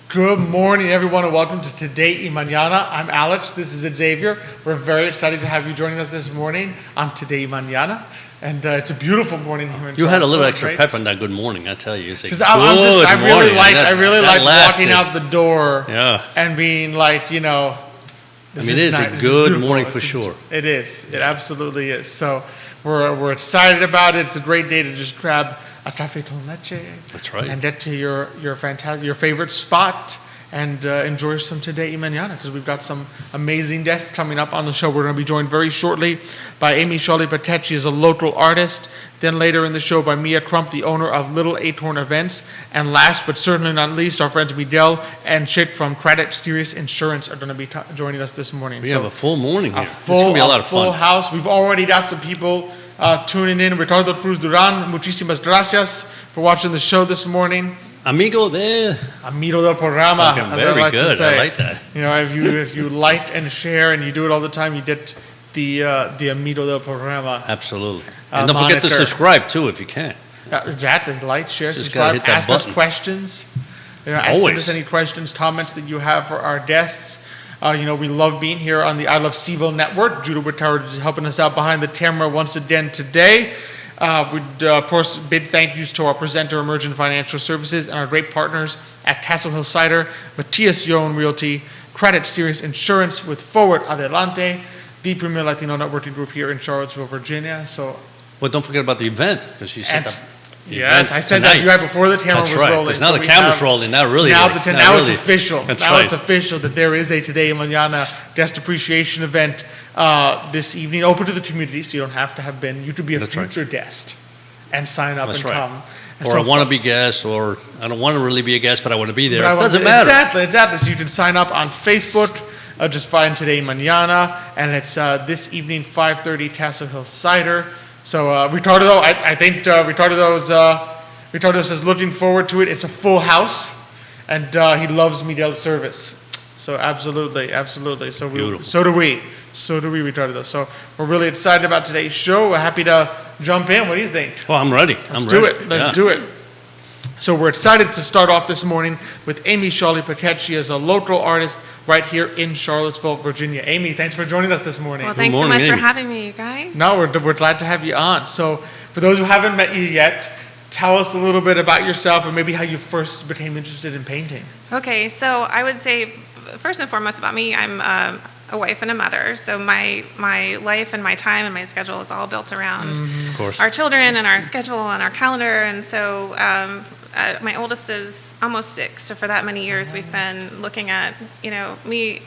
Good morning, everyone, and welcome to Today y Mañana. I'm Alex. This is Xavier. We're very excited to have you joining us this morning on Today y Mañana. And it's a beautiful morning here in You had a little extra right? pep on that good morning, I tell you. Because I really like walking out the door and being like, you know, it is a good morning for sure. It is. It absolutely is. So we're excited about it. It's a great day to just grab a café con leche. That's right. And get to your favorite spot and enjoy some Today y Mañana, because we've got some amazing guests coming up on the show. We're going to be joined very shortly by Shawley Paquette. She is a local artist. Then later in the show by Crump, the owner of Little Acorn Events. And last but certainly not least, our friends Miguel and Chic from Craddock Sirius Insurance are going to be joining us this morning. We have a full morning here. It's going to be a lot of fun. Full house. We've already got some people tuning in. Ricardo Cruz Duran, muchísimas gracias for watching the show this morning. Amigo del programa. Okay, very good. I like that. You know, if you like and share and you do it all the time, you get the amigo del programa. Absolutely. And don't forget to subscribe too if you can. Exactly. Like, share, subscribe. Ask us questions. Send us any questions, comments that you have for our guests. We love being here on the I Love CVille Network. Judah Whittower is helping us out behind the camera once again today. We'd, of course, big thank yous to our presenter, Emergent Financial Services, and our great partners at Castle Hill Cider, Matthias Realty, Credit Sirius Insurance with Forward Adelante, the premier Latino networking group here in Charlottesville, Virginia. Well, don't forget about the event, because you said that. Yes, I said that right before the camera was rolling. Because now the camera's rolling. Now it's official. It's official that there is a Today y Mañana guest appreciation event this evening, open to the community, so you don't have to have been. You could be a future guest and sign up come. Or I want to be a guest, or I don't want to really be a guest, but I want to be there. It doesn't matter. Exactly. So you can sign up on Facebook. Just find Today y Mañana, and it's this evening, 5:30, Castle Hill Cider. So Ricardo, I think Ricardo says looking forward to it. It's a full house, and he loves Miguel's service. So absolutely. So do we, Ricardo. So we're really excited about today's show. We're happy to jump in. What do you think? Well, I'm ready. Let's do it. So we're excited to start off this morning with Shawley Paquette. She is a local artist right here in Charlottesville, Virginia. Amy, thanks for joining us this morning. Well, thanks so much for having me, you guys. No, we're glad to have you on. So for those who haven't met you yet, tell us a little bit about yourself and maybe how you first became interested in painting. Okay, so I would say first and foremost about me, I'm a wife and a mother. So my life and my time and my schedule is all built around of course, our children and our schedule and our calendar. And so my oldest is almost 6. So for that many years, we've been looking at, me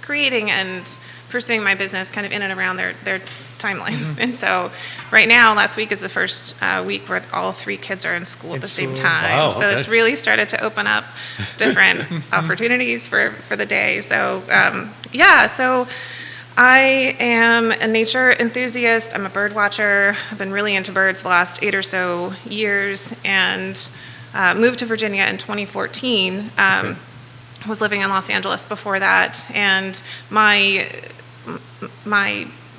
creating and pursuing my business kind of in and around their timeline. And so right now, last week is the first week where all 3 kids are in school at the same time. Wow, so it's really started to open up different opportunities for the day. So, so I am a nature enthusiast. I'm a bird watcher. I've been really into birds the last 8 or so years, and moved to Virginia in 2014. Was living in Los Angeles before that, and my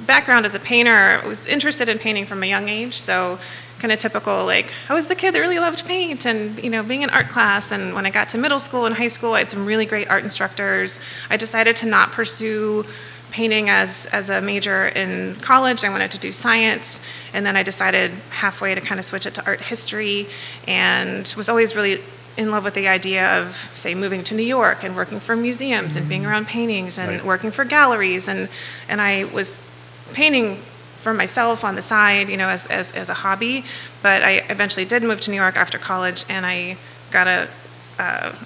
background as a painter, I was interested in painting from a young age, so kind of typical, like, I was the kid that really loved paint and, being in art class. And when I got to middle school and high school, I had some really great art instructors. I decided to not pursue painting as a major in college. I wanted to do science, and then I decided halfway to kind of switch it to art history, and was always really in love with the idea of, say, moving to New York and working for museums and being around paintings and working for galleries. And I was painting for myself on the side, as a hobby. But I eventually did move to New York after college, and I got a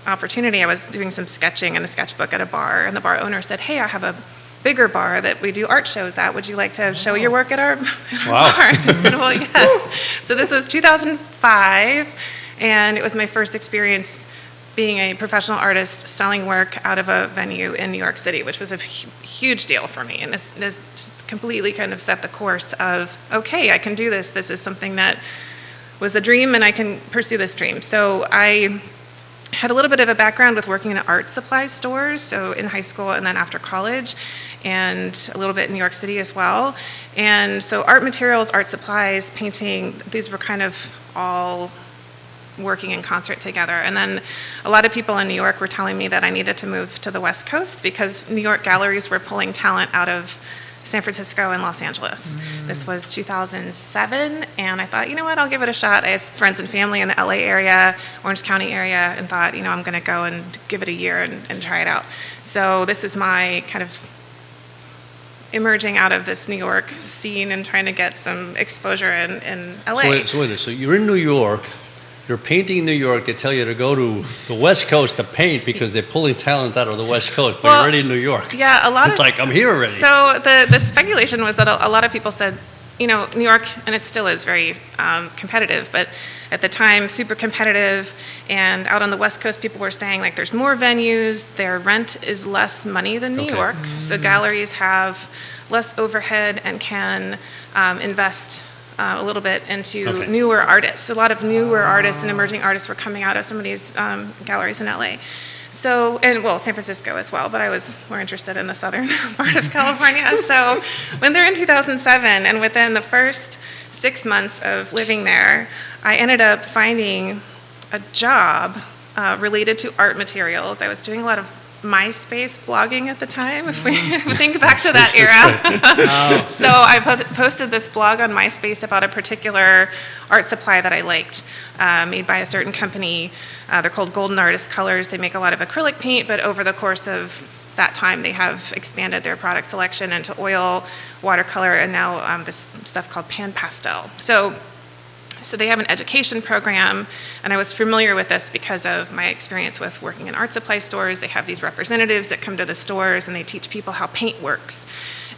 opportunity. I was doing some sketching in a sketchbook at a bar, and the bar owner said, "Hey, I have a bigger bar that we do art shows at. Would you like to show your work at our bar?" I said, "Well, yes." So this was 2005. And it was my first experience being a professional artist selling work out of a venue in New York City, which was a huge deal for me. And this just completely kind of set the course of, okay, I can do this. This is something that was a dream, and I can pursue this dream. So I had a little bit of a background with working in art supply stores, so in high school and then after college, and a little bit in New York City as well. And so art materials, art supplies, painting, these were kind of all working in concert together. And then a lot of people in New York were telling me that I needed to move to the West Coast because New York galleries were pulling talent out of San Francisco and Los Angeles. This was 2007, and I thought, you know what, I'll give it a shot. I have friends and family in the LA area, Orange County area, and thought, I'm going to go and give it a year and try it out. So this is my kind of emerging out of this New York scene and trying to get some exposure in LA. So you're in New York. You're painting in New York. They tell you to go to the West Coast to paint because they're pulling talent out of the West Coast, but you're already in New York. Yeah, it's like, I'm here already. So the speculation was that a lot of people said, New York, and it still is very competitive, but at the time, super competitive. And out on the West Coast, people were saying, like, there's more venues, their rent is less money than New York. So galleries have less overhead and can invest a little bit into newer artists. A lot of newer artists and emerging artists were coming out of some of these galleries in LA. So, San Francisco as well, but I was more interested in the southern part of California. So when they're in 2007, and within the first 6 months of living there, I ended up finding a job related to art materials. I was doing a lot of MySpace blogging at the time, if we think back to that era. So I posted this blog on MySpace about a particular art supply that I liked, made by a certain company. They're called Golden Artist Colors. They make a lot of acrylic paint, but over the course of that time, they have expanded their product selection into oil, watercolor, and now this stuff called pan pastel. So they have an education program, and I was familiar with this because of my experience with working in art supply stores. They have these representatives that come to the stores, and they teach people how paint works.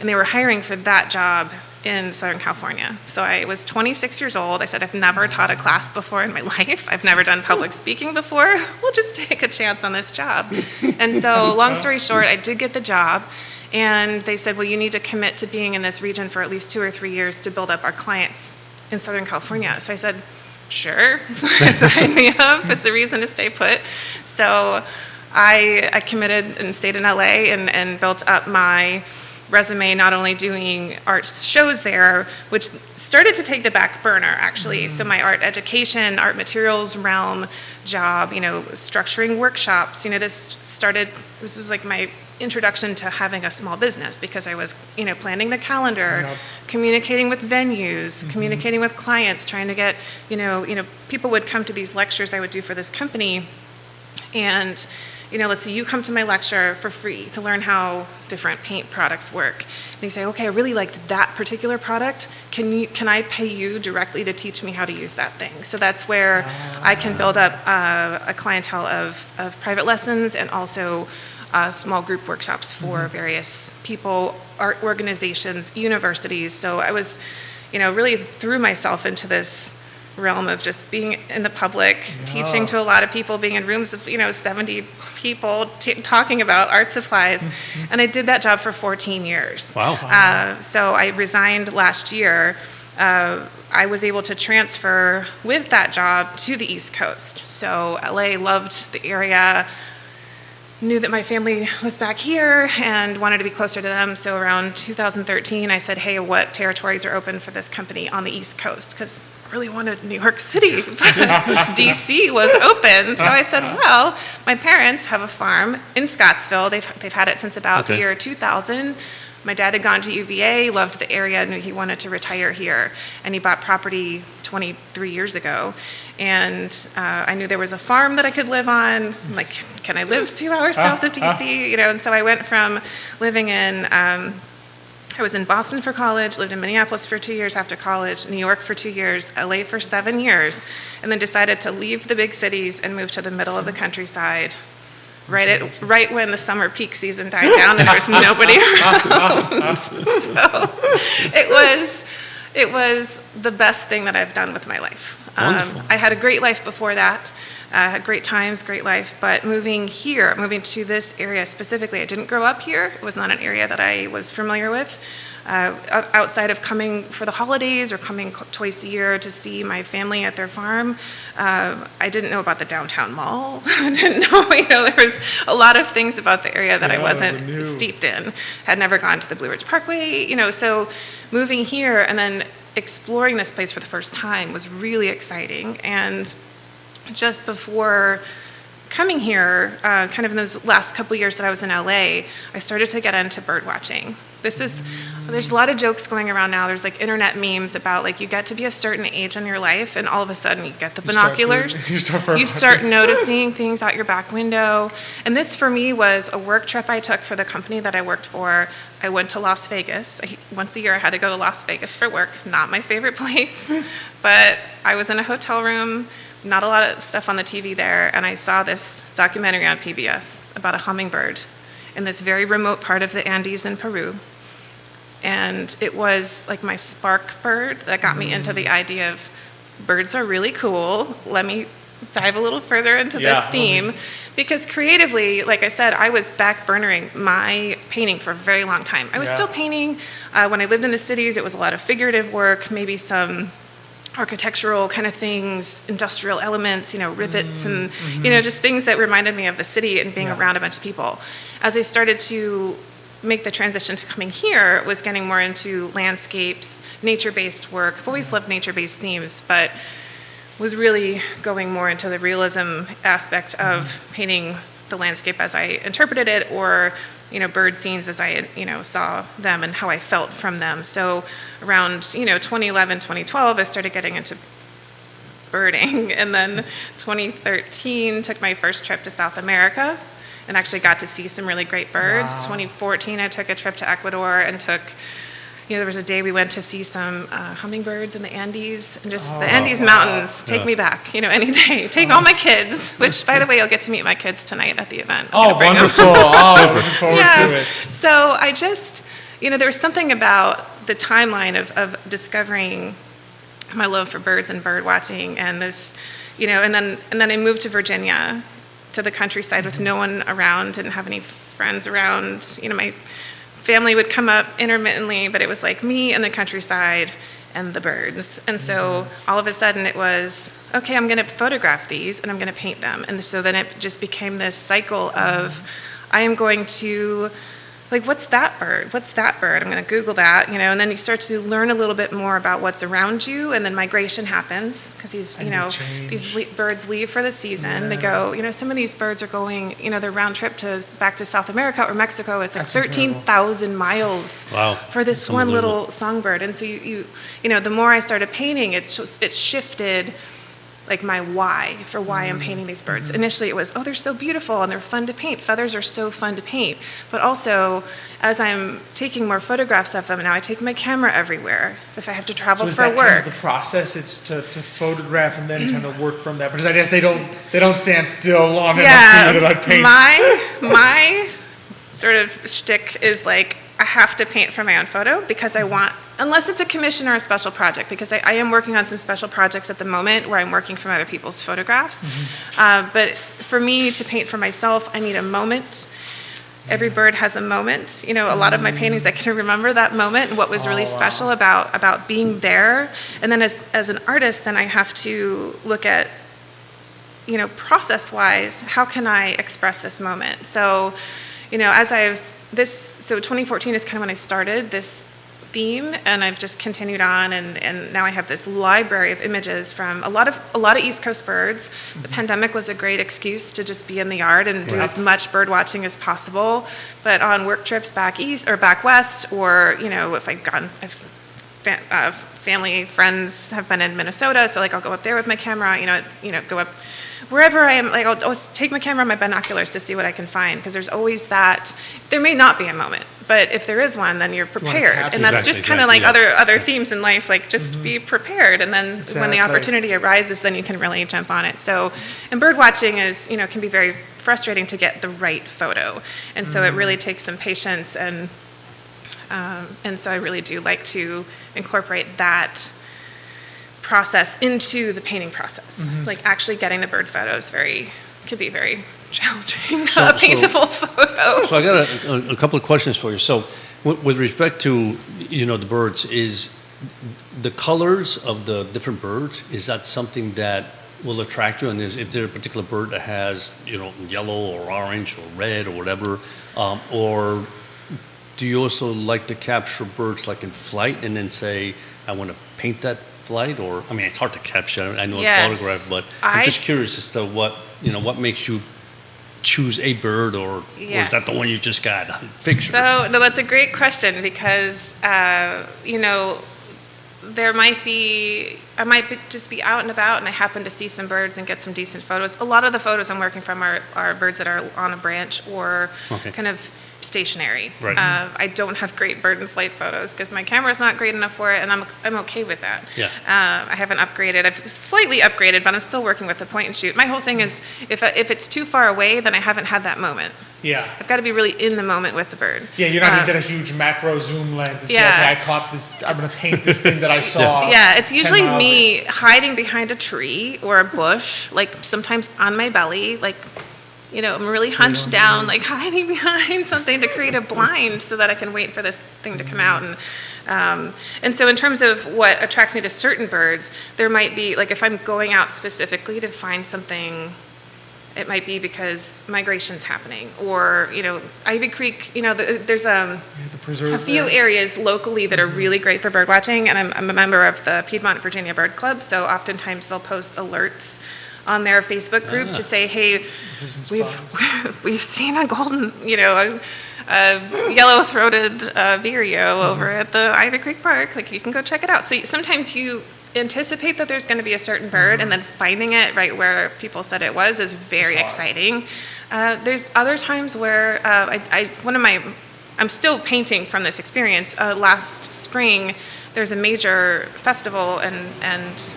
And they were hiring for that job in Southern California. So I was 26 years old. I said, I've never taught a class before in my life. I've never done public speaking before. We'll just take a chance on this job. And so long story short, I did get the job. And they said, well, you need to commit to being in this region for at least 2 or 3 years to build up our clients in Southern California. So I said, sure, sign me up. It's a reason to stay put. So I committed and stayed in LA and built up my resume, not only doing art shows there, which started to take the back burner, actually. So my art education, art materials realm job, structuring workshops, this was like my introduction to having a small business, because I was, planning the calendar, communicating with venues, communicating with clients, trying to get, people would come to these lectures I would do for this company, and, let's say you come to my lecture for free to learn how different paint products work. And they say, okay, I really liked that particular product. Can I pay you directly to teach me how to use that thing? So that's where I can build up a clientele of private lessons and also small group workshops for various people, art organizations, universities. So I was, really threw myself into this realm of just being in the public, teaching to a lot of people, being in rooms of, 70 people talking about art supplies. And I did that job for 14 years. Wow. So I resigned last year. I was able to transfer with that job to the East Coast. So LA, loved the area, knew that my family was back here and wanted to be closer to them. So around 2013, I said, hey, what territories are open for this company on the East Coast? Because I really wanted New York City, but DC was open. So I said, well, my parents have a farm in Scottsville. They've had it since about the year 2000. My dad had gone to UVA, loved the area, knew he wanted to retire here. And he bought property 23 years ago. And I knew there was a farm that I could live on. I'm like, can I live 2 hours south of DC? And so I went from living in, I was in Boston for college, lived in Minneapolis for 2 years after college, New York for 2 years, LA for 7 years, and then decided to leave the big cities and move to the middle of the countryside. Right when the summer peak season died down and there was nobody around. So it was the best thing that I've done with my life. I had a great life before that, had great times, great life, but moving to this area specifically, I didn't grow up here. It was not an area that I was familiar with. Outside of coming for the holidays or coming twice a year to see my family at their farm, I didn't know about the downtown mall. I didn't know, there was a lot of things about the area that I wasn't steeped in. Had never gone to the Blue Ridge Parkway, so moving here and then exploring this place for the first time was really exciting. And just before coming here, kind of in those last couple years that I was in LA, I started to get into bird watching. There's a lot of jokes going around now. There's like internet memes about like you get to be a certain age in your life and all of a sudden you get the binoculars. You start noticing things out your back window. And this for me was a work trip I took for the company that I worked for. I went to Las Vegas. Once a year I had to go to Las Vegas for work. Not my favorite place, but I was in a hotel room, not a lot of stuff on the TV there, and I saw this documentary on PBS about a hummingbird in this very remote part of the Andes in Peru. And it was like my spark bird that got me into the idea of birds are really cool. Let me dive a little further into this theme. Because creatively, like I said, I was backburnering my painting for a very long time. I was still painting. When I lived in the cities, it was a lot of figurative work, maybe some architectural kind of things, industrial elements, rivets and, just things that reminded me of the city and being around a bunch of people. As I started to make the transition to coming here, it was getting more into landscapes, nature-based work. I've always loved nature-based themes, but was really going more into the realism aspect of painting the landscape as I interpreted it, or bird scenes as I saw them and how I felt from them. So around 2011, 2012, I started getting into birding, and then 2013 took my first trip to South America and actually got to see some really great birds. 2014, I took a trip to Ecuador and took. There was a day we went to see some hummingbirds in the Andes, and just the Andes Mountains. Take me back, any day. Take all my kids, which, by the way, you'll get to meet my kids tonight at the event. Wonderful. Looking forward to it. So I just, there was something about the timeline of discovering my love for birds and bird watching, and this, and then I moved to Virginia, to the countryside with no one around, didn't have any friends around. My family would come up intermittently, but it was like me and the countryside and the birds. And so all of a sudden it was, okay, I'm going to photograph these and I'm going to paint them. And so then it just became this cycle of, I am going to, what's that bird? What's that bird? I'm going to Google that, and then you start to learn a little bit more about what's around you, and then migration happens, because these birds leave for the season. They go, some of these birds are going, their round trip back to South America or Mexico. It's like 13,000 miles for this one little songbird. And so the more I started painting, it shifted my why I'm painting these birds. Initially it was, they're so beautiful and they're fun to paint. Feathers are so fun to paint. But also, as I'm taking more photographs of them, now I take my camera everywhere if I have to travel for work. Kind of the process? It's to photograph and then kind of work from that. Because I guess they don't stand still long enough for you to paint. My sort of shtick is I have to paint for my own photo, because I want, unless it's a commission or a special project, because I am working on some special projects at the moment where I'm working from other people's photographs. But for me to paint for myself, I need a moment. Every bird has a moment. A lot of my paintings, I can remember that moment and what was really special about being there. And then as an artist, then I have to look at, process-wise, how can I express this moment? So, so 2014 is kind of when I started this theme, and I've just continued on, and now I have this library of images from a lot of East Coast birds. The pandemic was a great excuse to just be in the yard and do as much bird watching as possible. But on work trips back east or back west, or if family friends have been in Minnesota, so I'll go up there with my camera, go up wherever I am. I'll always take my camera and my binoculars to see what I can find, because there's always that. There may not be a moment, but if there is one, then you're prepared. And that's just kind of other themes in life, just be prepared. And then when the opportunity arises, then you can really jump on it. So, and bird watching is, can be very frustrating to get the right photo. And so it really takes some patience, and so I really do like to incorporate that process into the painting process. Actually getting the bird photos could be very challenging. A paintable photo. So I got a couple of questions for you. So with respect to, the birds, is the colors of the different birds, is that something that will attract you? And if there's a particular bird that has, yellow or orange or red or whatever, or do you also like to capture birds in flight and then say, I want to paint that flight, or I mean, it's hard to capture. I know Yes. a photograph, but I'm just curious as to what makes you choose a bird, or is that the one you just got a picture? So no, that's a great question because I might just be out and about and I happen to see some birds and get some decent photos. A lot of the photos I'm working from are birds that are on a branch or kind of stationary. Right. I don't have great bird and flight photos because my camera's not great enough for it, and I'm okay with that. Yeah. I haven't upgraded. I've slightly upgraded, but I'm still working with the point and shoot. My whole thing is if it's too far away, then I haven't had that moment. Yeah. I've got to be really in the moment with the bird. Yeah, you're not going to get a huge macro zoom lens and say, Yeah. okay, I caught this, I'm going to paint this thing that I saw. Yeah, it's 10 usually miles me hiding behind a tree or a bush, like sometimes on my belly, like, I'm really hunched down, like hiding behind something to create a blind so that I can wait for this thing to come out. And so in terms of what attracts me to certain birds, there might be, like if I'm going out specifically to find something, it might be because migration's happening, or Ivy Creek. There's a few areas locally that are really great for bird watching, and I'm a member of the Piedmont Virginia Bird Club. So oftentimes they'll post alerts on their Facebook group to say, hey, we've seen a golden, a yellow-throated vireo over at the Ivy Creek Park. Like you can go check it out. So sometimes you anticipate that there's going to be a certain bird, and then finding it right where people said it was is very exciting. There's other times where I'm still painting from this experience. Last spring, there's a major festival and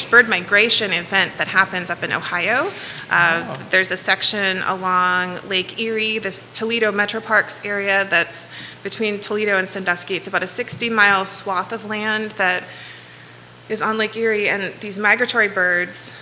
bird migration event that happens up in Ohio. There's a section along Lake Erie, this Toledo Metro Parks area that's between Toledo and Sandusky. It's about a 60-mile swath of land that is on Lake Erie, and these migratory birds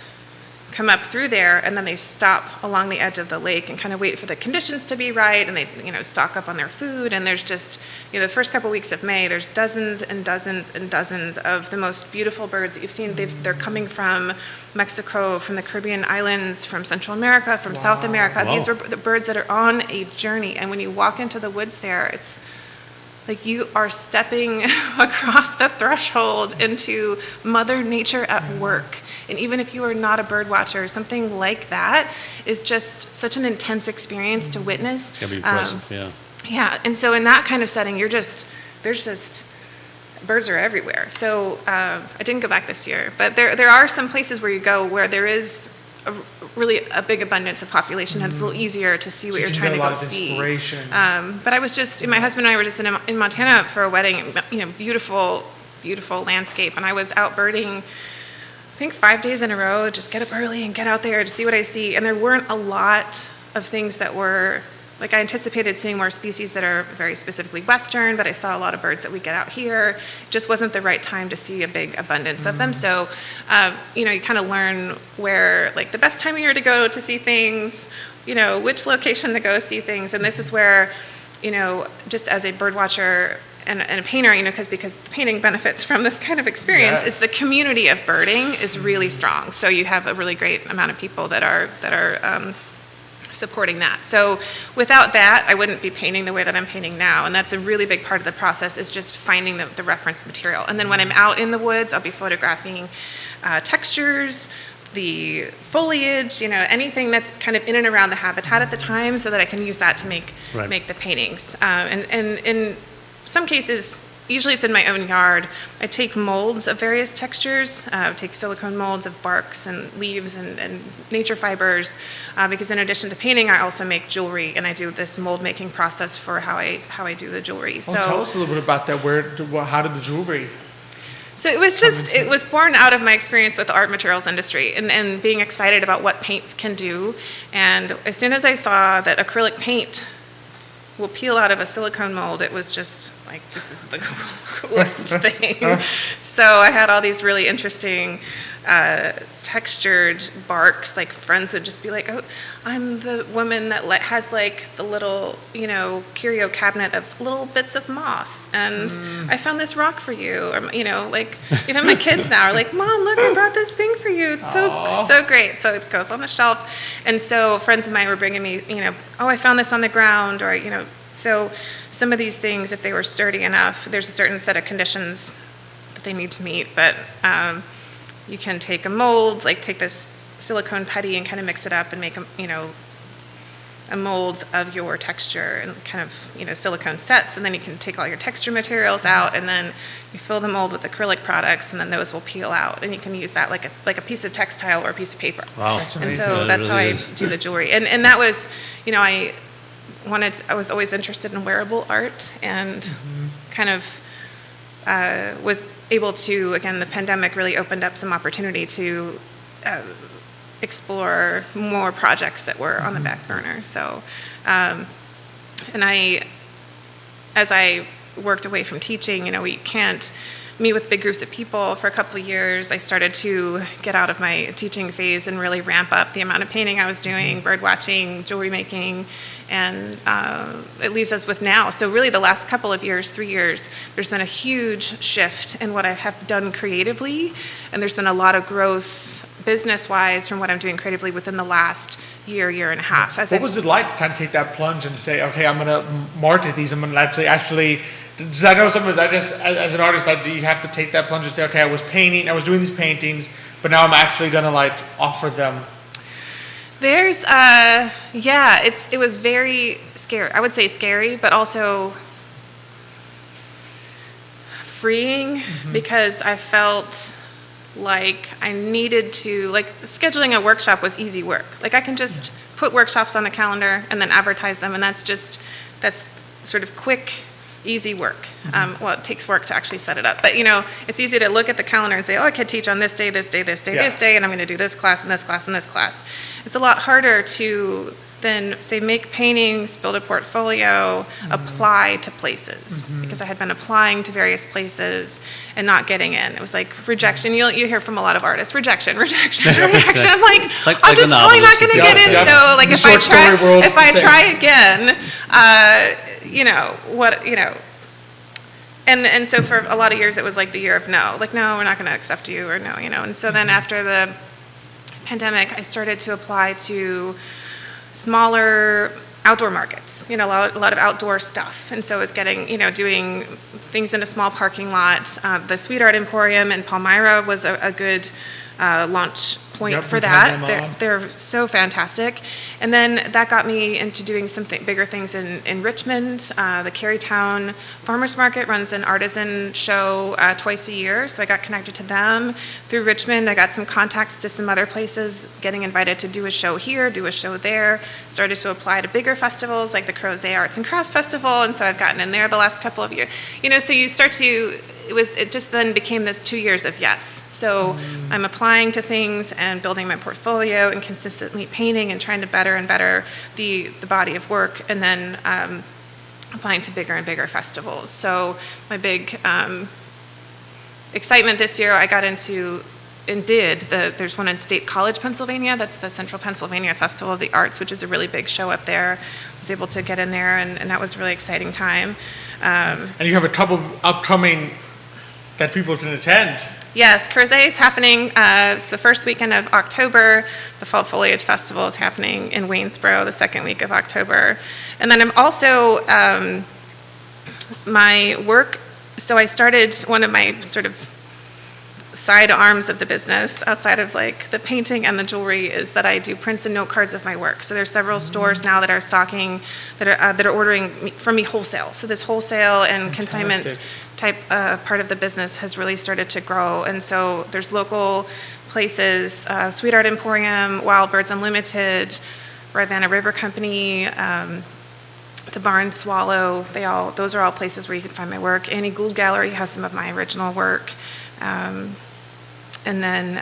come up through there, and then they stop along the edge of the lake and kind of wait for the conditions to be right, and they stock up on their food. And there's just the first couple weeks of May, there's dozens and dozens and dozens of the most beautiful birds that you've seen. They're coming from Mexico, from the Caribbean islands, from Central America, from South America. Wow. These are the birds that are on a journey, and when you walk into the woods there, it's like you are stepping across the threshold into Mother Nature at work. And even if you are not a bird watcher, something like that is just such an intense experience to witness. It's going to be impressive, yeah. Yeah, and so in that kind of setting, birds are everywhere. So I didn't go back this year, but there are some places where you go where there is really a big abundance of population, and it's a little easier to see what you're trying to go see. But I was my husband and I were just in Montana for a wedding, beautiful, beautiful landscape, and I was out birding, I think 5 days in a row, just get up early and get out there to see what I see. And there weren't a lot of things that were, like I anticipated seeing more species that are very specifically Western, but I saw a lot of birds that we get out here. It just wasn't the right time to see a big abundance of them. So, you kind of learn where, like the best time of year to go to see things, which location to go see things. And this is where, just as a bird watcher and a painter, because the painting benefits from this kind of experience, is the community of birding is really strong. So you have a really great amount of people that are supporting that. So without that, I wouldn't be painting the way that I'm painting now. And that's a really big part of the process, is just finding the reference material. And then when I'm out in the woods, I'll be photographing textures, the foliage, anything that's kind of in and around the habitat at the time, so that I can use that to make the paintings. And in some cases, usually it's in my own yard, I take molds of various textures, take silicone molds of barks and leaves and nature fibers, because in addition to painting, I also make jewelry, and I do this mold making process for how I do the jewelry. So tell us a little bit about that. How did the jewelry? So it was born out of my experience with the art materials industry and being excited about what paints can do. And as soon as I saw that acrylic paint will peel out of a silicone mold, it was just like, this is the coolest thing. So I had all these really interesting textured barks. Like friends would just be like, oh, I'm the woman that has like the little, curio cabinet of little bits of moss, and I found this rock for you. Or, like even my kids now are like, Mom, look, I brought this thing for you. It's so great. So it goes on the shelf. And so friends of mine were bringing me, oh, I found this on the ground, or, so some of these things, if they were sturdy enough, there's a certain set of conditions that they need to meet. But you can take a mold, like take this silicone putty and kind of mix it up and make a mold of your texture and kind of, silicone sets, and then you can take all your texture materials out, and then you fill the mold with acrylic products, and then those will peel out, and you can use that like a piece of textile or a piece of paper. Wow. That's And amazing. so that's That how really I is. do the jewelry. And that was, I was always interested in wearable art, and kind of was able to, again, the pandemic really opened up some opportunity to explore more projects that were on the back burner. So, and as I worked away from teaching, we can't meet with big groups of people for a couple of years. I started to get out of my teaching phase and really ramp up the amount of painting I was doing, bird watching, jewelry making, and it leaves us with now. So really the last couple of years, 3 years, there's been a huge shift in what I have done creatively, and there's been a lot of growth business-wise from what I'm doing creatively within the last year and a half. What was it like to kind of take that plunge and say, okay, I'm going to market these, I'm going to actually, because I know sometimes as an artist, you have to take that plunge and say, okay, I was doing these paintings, but now I'm actually going to offer them. There's, it was very scary. I would say scary, but also freeing, because I felt like I needed to, scheduling a workshop was easy work. I can just put workshops on the calendar and then advertise them, and that's sort of quick, easy work. Well, it takes work to actually set it up, but it's easy to look at the calendar and say, oh, I could teach on this day, this day, this day, this day, and I'm going to do this class and this class and this class. It's a lot harder to then say make paintings, build a portfolio, apply to places, because I had been applying to various places and not getting in. It was like rejection. You hear from a lot of artists, rejection. I'm like I'm just probably not going to get in. So if I try again, and so for a lot of years it was like the year of no, no, we're not going to accept you, or no, and so then after the pandemic, I started to apply to smaller outdoor markets, a lot of outdoor stuff. And so I was getting, doing things in a small parking lot. The Sweet Art Emporium in Palmyra was a good launch point for that. They're so fantastic. And then that got me into doing some bigger things in Richmond. The Carytown Farmers Market runs an artisan show twice a year, so I got connected to them. Through Richmond, I got some contacts to some other places, getting invited to do a show here, do a show there. Started to apply to bigger festivals like the Crozet Arts and Crafts Festival, and so I've gotten in there the last couple of years. So you start to, it just then became this 2 years of yes. So I'm applying to things and building my portfolio and consistently painting and trying to better and better the body of work, and then applying to bigger and bigger festivals. So my big excitement this year, I got into and there's one in State College, Pennsylvania. That's the Central Pennsylvania Festival of the Arts, which is a really big show up there. I was able to get in there, and that was a really exciting time. And you have a couple upcoming that people can attend. Yes, Crozet is happening. It's the first weekend of October. The Fall Foliage Festival is happening in Waynesboro the second week of October. And then I'm also, my work, so I started one of my sort of side arms of the business outside of the painting and the jewelry is that I do prints and note cards of my work. So there's several stores now that are stocking, that are ordering from me wholesale. So this wholesale and consignment type part of the business has really started to grow. And so there's local places, Sweet Art Emporium, Wild Birds Unlimited, Rivanna River Company, the Barn Swallow. Those are all places where you can find my work. Annie Gould Gallery has some of my original work. And then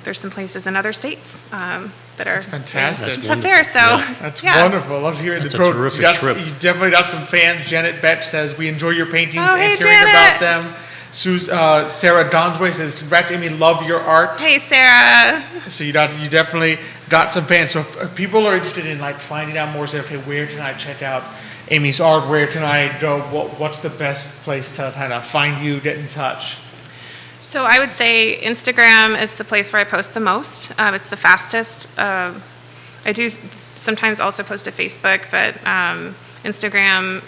there's some places in other states that are fantastic. It's up there, so that's wonderful. I love hearing that's the a terrific trip. You definitely got some fans. Janet Betch says we enjoy your paintings and hearing Janet. about them. Sarah Donsway says congrats, Amy. Love your art. Hey, Sarah. So you definitely got some fans. So if people are interested in finding out more, say, okay, where can I check out Amy's art? Where can I go? What's the best place to kind of find you, get in touch? So I would say Instagram is the place where I post the most. It's the fastest. I do sometimes also post to Facebook, but Instagram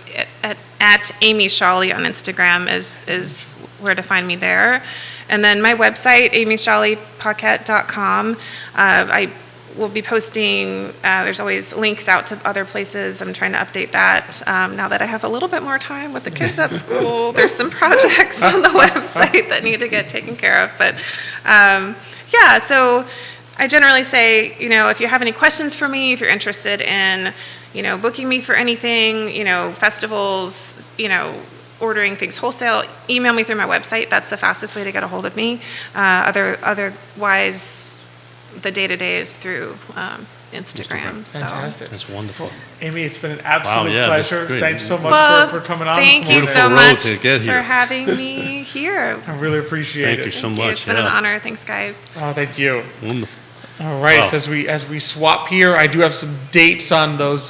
at Amy Shawley on Instagram is where to find me there. And then my website, amyshawleypaquette.com. I will be posting, there's always links out to other places. I'm trying to update that now that I have a little bit more time with the kids at school. There's some projects on the website that need to get taken care of. But yeah, so I generally say, if you have any questions for me, if you're interested in, booking me for anything, festivals, ordering things wholesale, email me through my website. That's the fastest way to get a hold of me. Otherwise, the day-to-day is through Instagram. So. Fantastic. That's wonderful. Amy, it's been an absolute pleasure. Thanks so much for coming on. Thank you so much for having me here. I really appreciate it. Thank you so much. It's been an honor. Thanks, guys. Oh, thank you. Wonderful. All right. Wow. So as we swap here, I do have some dates on those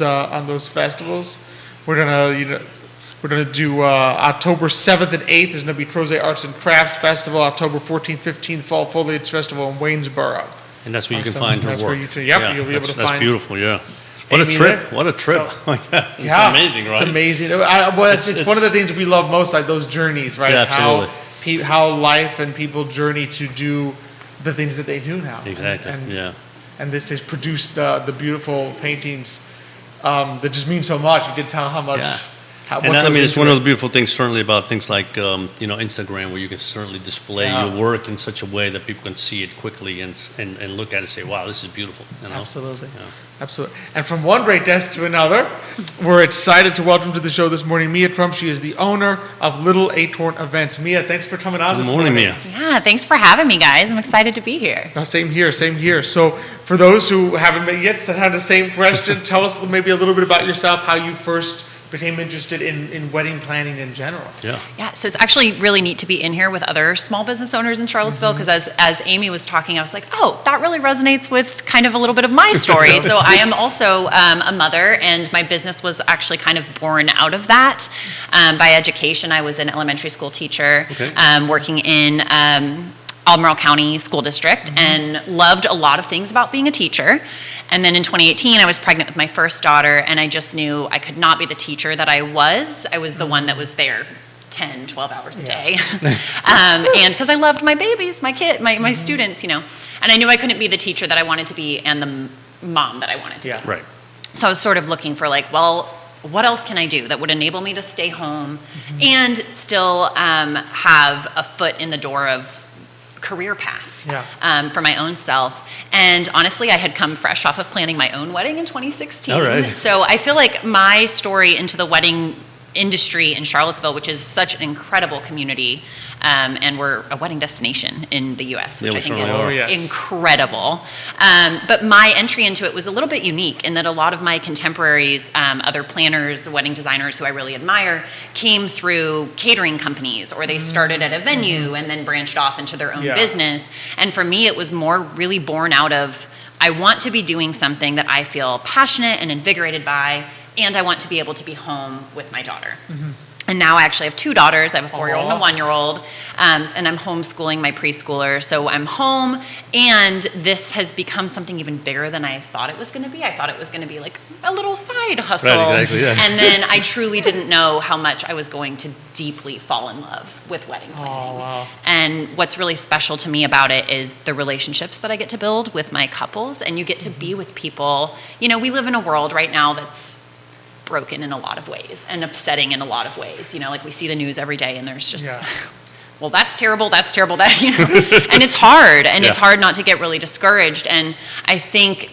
festivals. We're gonna do October 7th and 8th. There's gonna be Crozet Arts and Crafts Festival. October 14th, 15th, Fall Foliage Festival in Waynesboro. And that's where you can find her work. Where you'll be able to find. That's beautiful. Yeah. What a trip! What a trip! So, it's amazing, right? It's amazing. It's one of the things we love most, like those journeys, right? Yeah, absolutely. How life and people journey to do the things that they do now. Exactly. And this has produced the beautiful paintings that just mean so much. You can tell how much. Yeah. It's one of the beautiful things, certainly, about things like Instagram, where you can certainly display your work in such a way that people can see it quickly and look at it and say, "Wow, this is beautiful." Absolutely, absolutely. And from one great desk to another, we're excited to welcome to the show this morning Mia Crump. She is the owner of Little Acorn Events. Mia, thanks for coming on this morning. Mia. Yeah, thanks for having me, guys. I'm excited to be here. Same here. So, for those who haven't met yet, had the same question, tell us maybe a little bit about yourself, how you first became interested in wedding planning in general. Yeah, so it's actually really neat to be in here with other small business owners in Charlottesville, because as Amy was talking, I was like, oh, that really resonates with kind of a little bit of my story. So I am also a mother, and my business was actually kind of born out of that. By education, I was an elementary school teacher, working in Albemarle County School District, and loved a lot of things about being a teacher. And then in 2018, I was pregnant with my first daughter, and I just knew I could not be the teacher that I was. I was the one that was there 10, 12 hours a day. And because I loved my babies, my students, and I knew I couldn't be the teacher that I wanted to be and the mom that I wanted to be. Right. So I was sort of looking for what else can I do that would enable me to stay home and still have a foot in the door of career path for my own self. And honestly, I had come fresh off of planning my own wedding in 2016. All right. So I feel like my story into the wedding industry in Charlottesville, which is such an incredible community, and we're a wedding destination in the U.S., which I think is incredible. But my entry into it was a little bit unique in that a lot of my contemporaries, other planners, wedding designers who I really admire, came through catering companies, or they started at a venue and then branched off into their own business. And for me, it was more really born out of, I want to be doing something that I feel passionate and invigorated by, and I want to be able to be home with my daughter. And now I actually have two daughters. I have a 4-year-old and a 1-year-old, and I'm homeschooling my preschooler. So I'm home, and this has become something even bigger than I thought it was going to be. I thought it was going to be like a little side hustle. Right, exactly, yeah. And then I truly didn't know how much I was going to deeply fall in love with wedding planning. Oh, wow. And what's really special to me about it is the relationships that I get to build with my couples, and you get to be with people. We live in a world right now that's broken in a lot of ways and upsetting in a lot of ways. Like we see the news every day, and there's just, well, that's terrible, that, and it's hard, and it's hard not to get really discouraged. And I think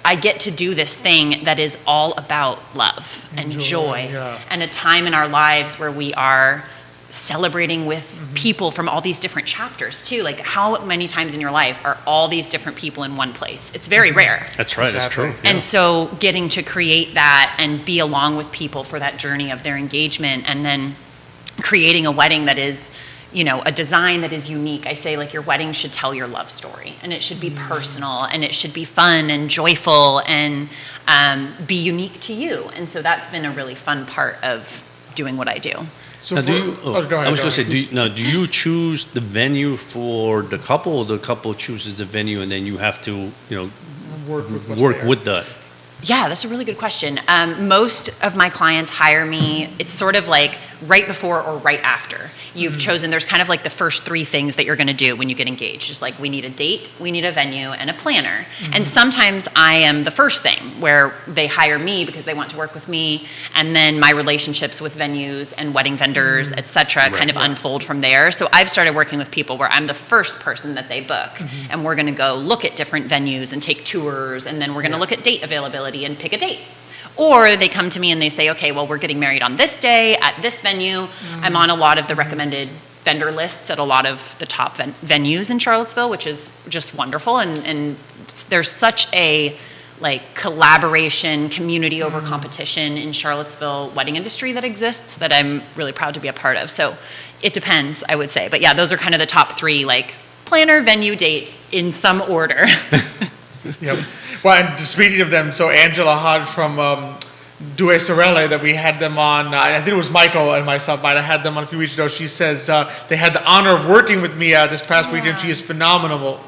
I get to do this thing that is all about love and joy and a time in our lives where we are celebrating with people from all these different chapters too. Like, how many times in your life are all these different people in one place? It's very rare. That's right. That's true. And so getting to create that and be along with people for that journey of their engagement, and then creating a wedding that is, a design that is unique. I say, like, your wedding should tell your love story, and it should be personal, and it should be fun and joyful, and be unique to you. And so that's been a really fun part of doing what I do. So now, I was going to say, do you choose the venue for the couple, or the couple chooses the venue and then you have to, work with that? Yeah, that's a really good question. Most of my clients hire me, it's sort of like right before or right after you've chosen. There's kind of like the first 3 things that you're going to do when you get engaged. Just like we need a date, we need a venue, and a planner. And sometimes I am the first thing where they hire me because they want to work with me, and then my relationships with venues and wedding vendors, et cetera, kind of unfold from there. So I've started working with people where I'm the first person that they book, and we're going to go look at different venues and take tours, and then we're going to look at date availability and pick a date. Or they come to me and they say, okay, well, we're getting married on this day at this venue. I'm on a lot of the recommended vendor lists at a lot of the top venues in Charlottesville, which is just wonderful. And there's such a like collaboration, community over competition in Charlottesville wedding industry that exists that I'm really proud to be a part of. So it depends, I would say. But yeah, those are kind of the top 3, like planner, venue, date in some order. Yep. Well, and speaking of them, so Angela Hodge from Due Sorelle, that we had them on, I think it was Michael and myself might have had them on a few weeks ago. She says they had the honor of working with me this past weekend. She is phenomenal.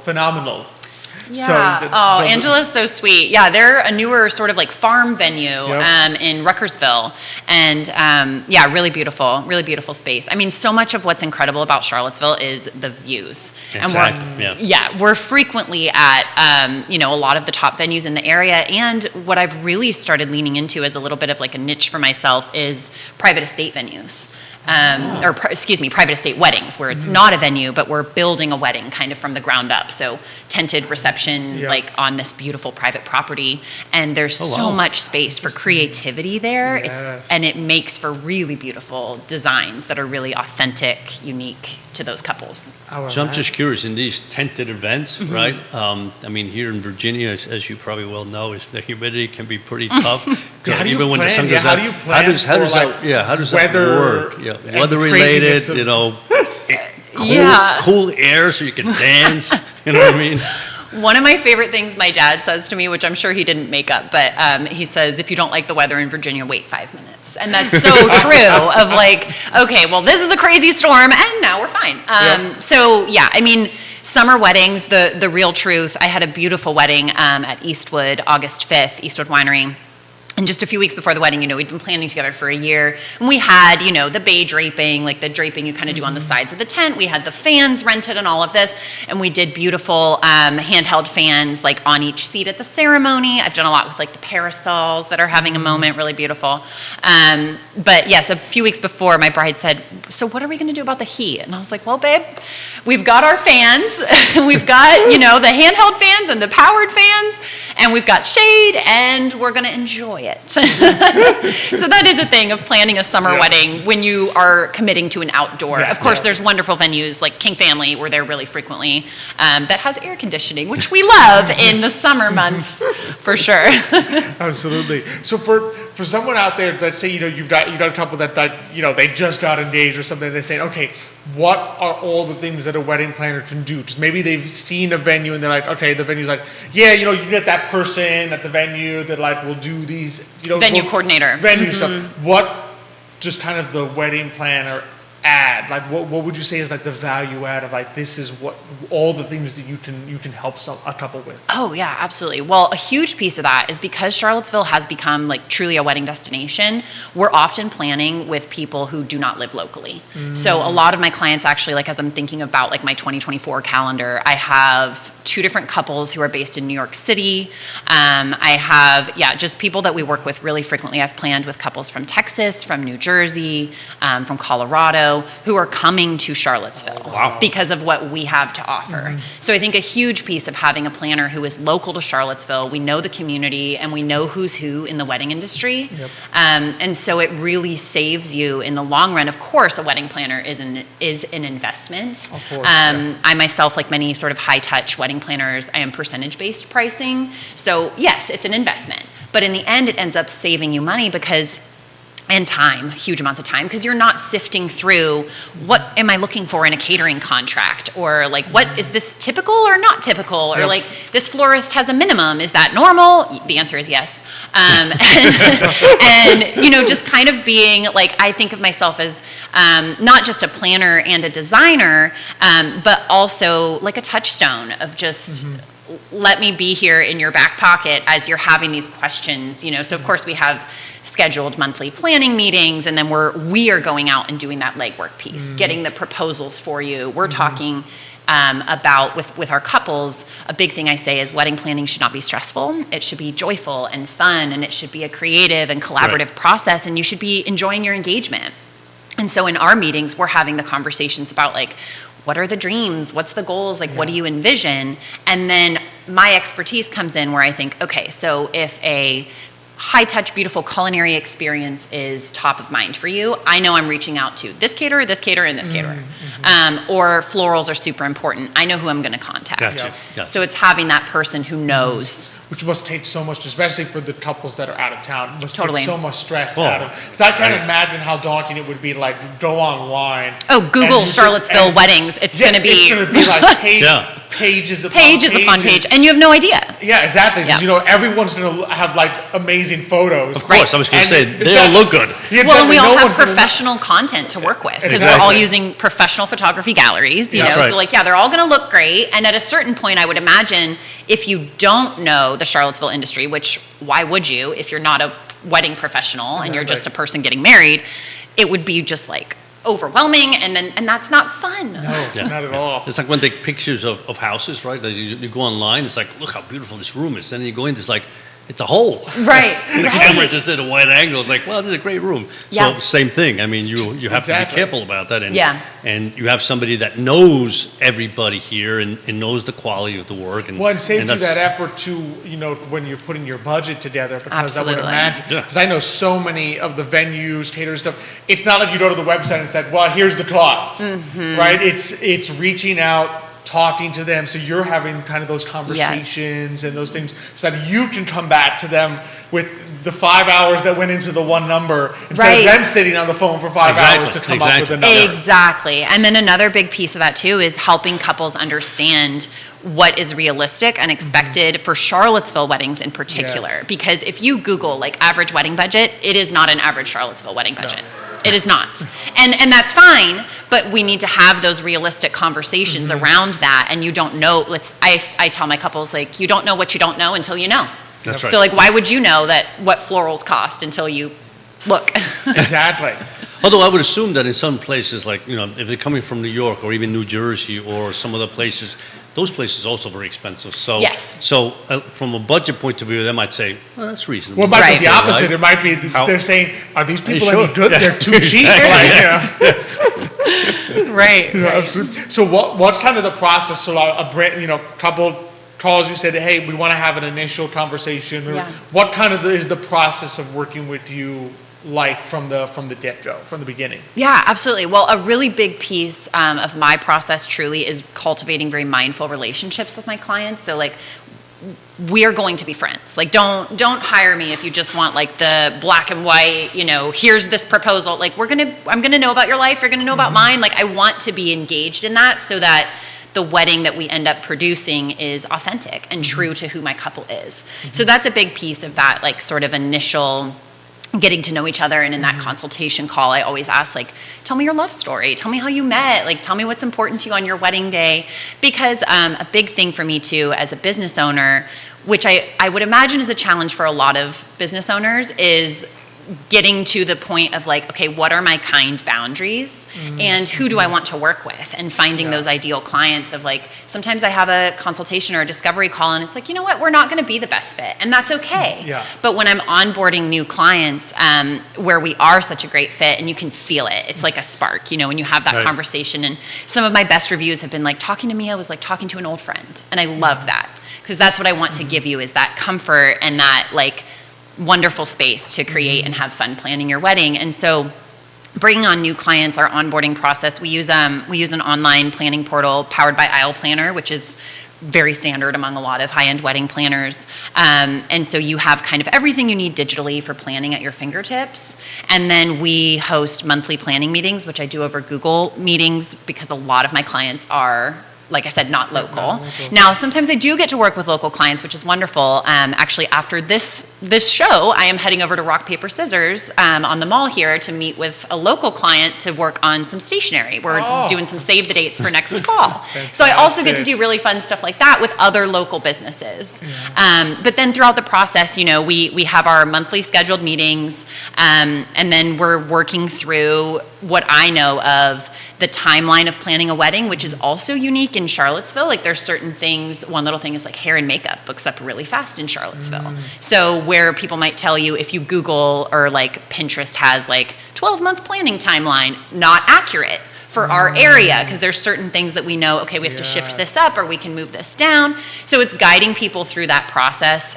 Yeah. Angela's so sweet. Yeah, they're a newer sort of like farm venue in Ruckersville. And really beautiful space. I mean, so much of what's incredible about Charlottesville is the views. Exactly. And we're frequently at, a lot of the top venues in the area. And what I've really started leaning into as a little bit of like a niche for myself is private estate venues. Private estate weddings, where it's not a venue, but we're building a wedding kind of from the ground up. So tented reception, like on this beautiful private property. And there's so much space for creativity there. Yes. And it makes for really beautiful designs that are really authentic, unique to those couples. So I'm just curious, in these tented events, right? I mean, here in Virginia, as you probably well know, the humidity can be pretty tough. Even when the sun goes out. How do you plan how does that work? Yeah, weather related, cool air so you can dance. You know what I mean? One of my favorite things my dad says to me, which I'm sure he didn't make up, but he says, if you don't like the weather in Virginia, wait 5 minutes. And that's so true of like, okay, well, this is a crazy storm and now we're fine. So yeah, I mean, summer weddings, the real truth. I had a beautiful wedding at Eastwood, August 5th, Eastwood Winery. And just a few weeks before the wedding, we'd been planning together for a year. And we had, the bay draping, like the draping you kind of do on the sides of the tent. We had the fans rented and all of this. And we did beautiful handheld fans, like on each seat at the ceremony. I've done a lot with like the parasols that are having a moment, really beautiful. But yes, a few weeks before, my bride said, so what are we going to do about the heat? And I was like, well, babe, we've got our fans. We've got, the handheld fans and the powered fans. And we've got shade and we're going to enjoy it. So that is a thing of planning a summer wedding when you are committing to an outdoor. Of course, there's wonderful venues like King Family, we're there really frequently, that has air conditioning, which we love in the summer months for sure. Absolutely. So for someone out there, let's say you've got a couple that they just got engaged or something, they're saying, okay, what are all the things that a wedding planner can do? Just maybe they've seen a venue and they're like, okay, the venue's like, you get that person at the venue that like will do these, venue coordinator, venue stuff. What just kind of the wedding planner add? Like, what would you say is like the value add of like this is what all the things that you can help a couple with? Oh yeah, absolutely. Well, a huge piece of that is because Charlottesville has become like truly a wedding destination. We're often planning with people who do not live locally. So a lot of my clients actually, like as I'm thinking about like my 2024 calendar, I have 2 different couples who are based in New York City. I have just people that we work with really frequently. I've planned with couples from Texas, from New Jersey, from Colorado, who are coming to Charlottesville because of what we have to offer. So I think a huge piece of having a planner who is local to Charlottesville, we know the community and we know who's who in the wedding industry. And so it really saves you in the long run. Of course, a wedding planner is an investment. Of course, I myself, like many sort of high-touch wedding planners, I am percentage-based pricing. So yes, it's an investment. But in the end, it ends up saving you money and time, huge amounts of time, because you're not sifting through what am I looking for in a catering contract, or like what is this typical or not typical, or like this florist has a minimum, is that normal? The answer is yes. And just kind of being like, I think of myself as not just a planner and a designer, but also like a touchstone of just let me be here in your back pocket as you're having these questions, So of course we have scheduled monthly planning meetings, and then we are going out and doing that legwork piece, getting the proposals for you. We're talking about with our couples. A big thing I say is wedding planning should not be stressful. It should be joyful and fun, and it should be a creative and collaborative process, and you should be enjoying your engagement. And so in our meetings, we're having the conversations about what are the dreams? What's the goals? What do you envision? And then my expertise comes in where I think, okay, so if a high-touch, beautiful culinary experience is top of mind for you, I know I'm reaching out to this caterer, and this caterer. Or florals are super important. I know who I'm going to contact. Gotcha. So it's having that person who knows. Which must take so much, especially for the couples that are out of town. It must take so much stress out of it. Because I can't imagine how daunting it would be to go online. Oh, Google Charlottesville weddings. It's going to be pages upon page, and you have no idea. Yeah, exactly. Because everyone's going to have amazing photos. Of course, I was going to say they all look good. Yeah, well, and we all have professional content to work with because we're all using professional photography galleries. So they're all going to look great. And at a certain point, I would imagine if you don't know the Charlottesville industry, which why would you if you're not a wedding professional and you're just a person getting married, it would be just overwhelming, and that's not fun. No, not at all. It's when they take pictures of houses, right? You go online, it's look how beautiful this room is. Then you go in, it's a hole. Right. The camera just at a wide angle. It's well, this is a great room. Yeah. So same thing. I mean, you have to be careful about that. And you have somebody that knows everybody here and knows the quality of the work. And saves you that effort too, when you're putting your budget together. Because I would imagine, because I know so many of the venues, caterers stuff, it's not like you go to the website and said, well, here's the cost, right? It's reaching out, talking to them, so you're having kind of those conversations and those things, so that you can come back to them with the 5 hours that went into the one number instead of them sitting on the phone for 5 hours to come up with another. Exactly. And then another big piece of that too is helping couples understand what is realistic and expected for Charlottesville weddings in particular. Because if you Google average wedding budget, it is not an average Charlottesville wedding budget. No. It is not. And that's fine, but we need to have those realistic conversations around that. And you don't know, I tell my couples, you don't know what you don't know until you know. That's right. So why would you know what florals cost until you look? Exactly. Although I would assume that in some places, if they're coming from New York or even New Jersey or some other places, those places are also very expensive. So, from a budget point of view, they might say, well, that's reasonable. Well, it might be the opposite. Right? It might be they're saying, are these people any good? Yeah. They're too cheap. Right. Absolutely. So what's kind of the process? So a brand, couple calls you, said, hey, we want to have an initial conversation. What kind of is the process of working with you from the get-go, from the beginning? Yeah, absolutely. Well, a really big piece of my process truly is cultivating very mindful relationships with my clients. So we are going to be friends. Don't hire me if you just want the black and white, here's this proposal. I'm gonna know about your life, you're gonna know about mine. I want to be engaged in that so that the wedding that we end up producing is authentic and true to who my couple is. So that's a big piece of that, sort of initial getting to know each other. And in that consultation call, I always ask, tell me your love story. Tell me how you met. Tell me what's important to you on your wedding day. Because a big thing for me too, as a business owner, which I would imagine is a challenge for a lot of business owners, is getting to the point of okay, what are my kind boundaries and who do I want to work with, and finding those ideal clients of sometimes I have a consultation or a discovery call and it's you know what, we're not going to be the best fit, and that's okay. But when I'm onboarding new clients where we are such a great fit and you can feel it, it's like a spark, when you have that conversation. And some of my best reviews have been talking to me, I was talking to an old friend, and I love that because that's what I want to give you, is that comfort and that wonderful space to create and have fun planning your wedding. And so bringing on new clients, our onboarding process, we use an online planning portal powered by Aisle Planner, which is very standard among a lot of high-end wedding planners. And so you have kind of everything you need digitally for planning at your fingertips. And then we host monthly planning meetings, which I do over Google Meetings because a lot of my clients are, like I said, not local. Now, sometimes I do get to work with local clients, which is wonderful. Actually, after this this show, I am heading over to Rock, Paper, Scissors on the mall here to meet with a local client to work on some stationery. We're doing some save the dates for next fall. So I also get to do really fun stuff like that with other local businesses. Yeah. But then throughout the process, we have our monthly scheduled meetings, and then we're working through what I know of the timeline of planning a wedding, which is also unique in Charlottesville. Like there's certain things, one little thing is like hair and makeup books up really fast in Charlottesville. So where people might tell you if you Google or like Pinterest has like 12-month planning timeline, not accurate for our area, because there's certain things that we know, okay, we have to shift this up or we can move this down. So it's guiding people through that process.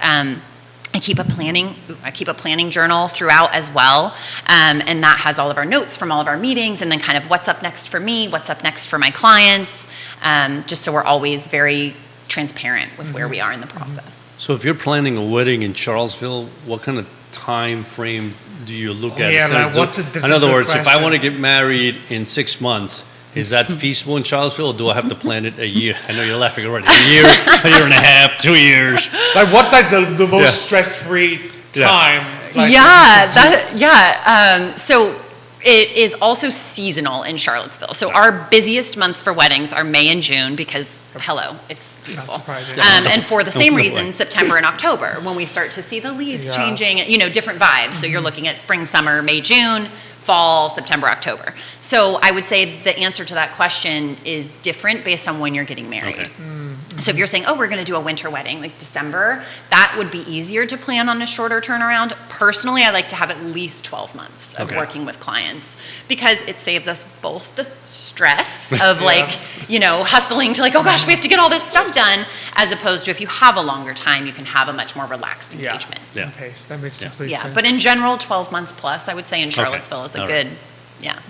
I keep a planning journal throughout as well, and that has all of our notes from all of our meetings, and then kind of what's up next for me, what's up next for my clients, just so we're always very transparent with where we are in the process. So if you're planning a wedding in Charlottesville, what kind of time frame do you look at? In other words, if I want to get married in 6 months, is that feasible in Charlottesville, or do I have to plan it a year? I know you're laughing already. A year and a half, 2 years. Like, what's like the most stress-free time? So it is also seasonal in Charlottesville. So our busiest months for weddings are May and June because, it's beautiful. And for the same reason, September and October, when we start to see the leaves changing, different vibes. So you're looking at spring, summer, May, June, fall, September, October. So I would say the answer to that question is different based on when you're getting married. Okay. So if you're saying, we're going to do a winter wedding, like December, that would be easier to plan on a shorter turnaround. Personally, I like to have at least 12 months of working with clients because it saves us both the stress of hustling to oh gosh, we have to get all this stuff done, as opposed to if you have a longer time, you can have a much more relaxed engagement. Pace. That makes complete sense. But in general, 12 months plus, I would say in Charlottesville is a good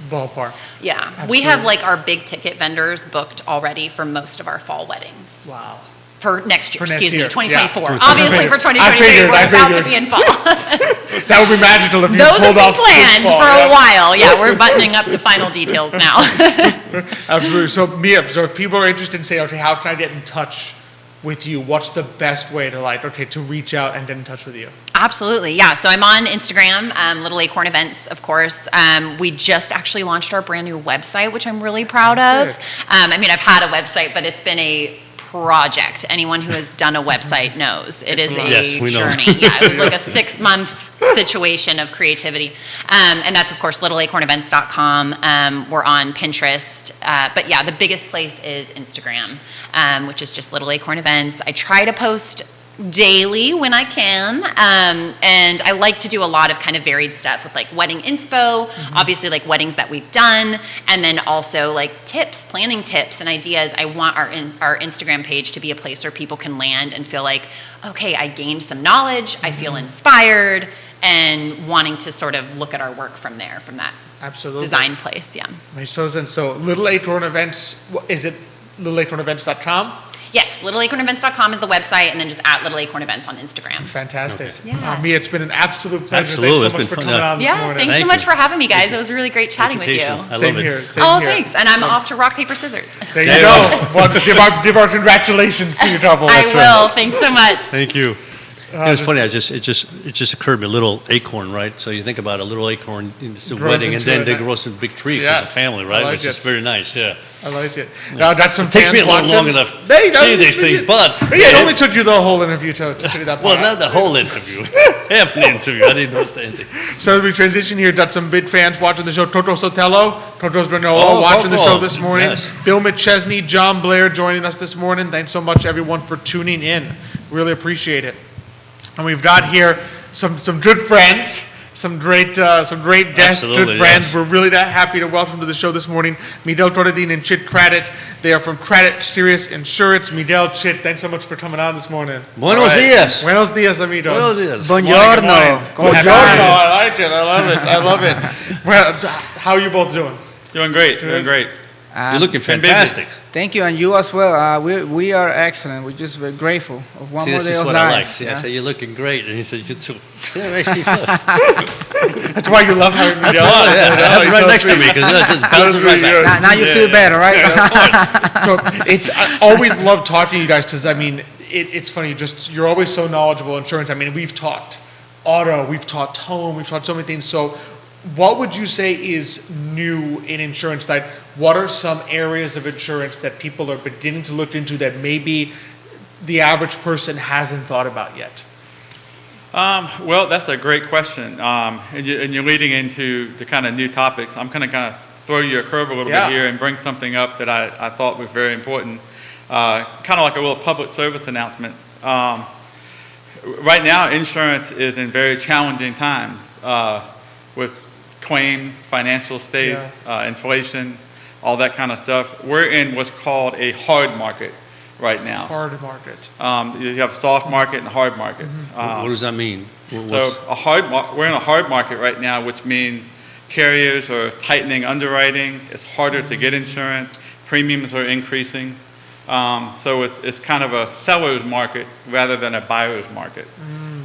ballpark. Yeah. Absolutely. We have our big ticket vendors booked already for most of our fall weddings. Wow. For next year, 2024. Yeah. Obviously for 2023, we're about to be in fall. That would be magical if you Those pulled off Those have been planned for a while. Yeah, we're buttoning up the final details now. Absolutely. So Mia, if people are interested in saying, okay, how can I get in touch with you? What's the best way to reach out and get in touch with you? Absolutely, yeah. So I'm on Instagram, Little Acorn Events, of course. We just actually launched our brand new website, which I'm really proud of. I've had a website, but it's been a project. Anyone who has done a website knows it is a journey. It was like a 6-month situation of creativity. And that's, of course, littleacornevents.com. We're on Pinterest. But the biggest place is Instagram, which is just Little Acorn Events. I try to post daily when I can, and I like to do a lot of kind of varied stuff with wedding inspo, obviously weddings that we've done, and then also tips, planning tips and ideas. I want our Instagram page to be a place where people can land and feel okay, I gained some knowledge, I feel inspired, and wanting to sort of look at our work from there, from that design place. Makes total sense. So Little Acorn Events, is it littleacornevents.com? Yes, littleacornevents.com is the website, and then just at Little Acorn Events on Instagram. Fantastic. Okay. Yeah. Mia, it's been an absolute pleasure. Absolutely. Thanks so much for coming on this morning. Thanks so much for having me, guys. It was really great chatting with you. I Same love here. it. Same here. Thanks. And I'm off to Rock, Paper, Scissors. There you go. Well, give our congratulations to your double. I will. Thanks so much. Thank you. It's funny. It just occurred to me. A little acorn, right? So you think about a little acorn, it's a wedding, and then they grow some big tree as a family, right? Which is very nice. Yeah, I like it. Now that's some. It takes me a little long enough to see these things, but it only took you the whole interview to figure that part out. Well, not the whole interview, half an interview. I didn't know anything. So as we transition here, got some big fans watching the show. Toto Sotelo, Toto's Granola watching the show this morning. Yes. Bill McChesney, John Blair joining us this morning. Thanks so much, everyone, for tuning in. Really appreciate it. And we've got here some good friends, some great guests, good friends. Yes. We're really happy to welcome to the show this morning Miguel Coradine and Chic Craddock. They are from Craddock Sirius Insurance. Miguel, Chic, thanks so much for coming on this morning. Buenos dias. Buenos dias, amigos. Buenos dias. Buongiorno. Buongiorno. I like it. I love it. Well, so how are you both doing? Doing great. You're looking fantastic. Thank you, and you as well. We are excellent. We're just very grateful of one more day of life. I like. See, I say you're looking great, and he says you too. That's why you love having Miguel. Have him right next to me because that's just bounces right back. Now you feel better, right? So I always love talking to you guys because it's funny. You're always so knowledgeable in insurance. We've talked auto, we've taught home, we've taught so many things. So what would you say is new in insurance? Like, what are some areas of insurance that people are beginning to look into that maybe the average person hasn't thought about yet? Well, that's a great question. And you're leading into the kind of new topics. I'm going to kind of throw you a curve a little bit here and bring something up that I thought was very important. Kind of like a little public service announcement. Right now, insurance is in very challenging times with claims, financial states, inflation, all that kind of stuff. We're in what's called a hard market right now. Hard market. You have soft market and hard market. What does that mean? So we're in a hard market right now, which means carriers are tightening underwriting. It's harder to get insurance. Premiums are increasing. So it's kind of a seller's market rather than a buyer's market.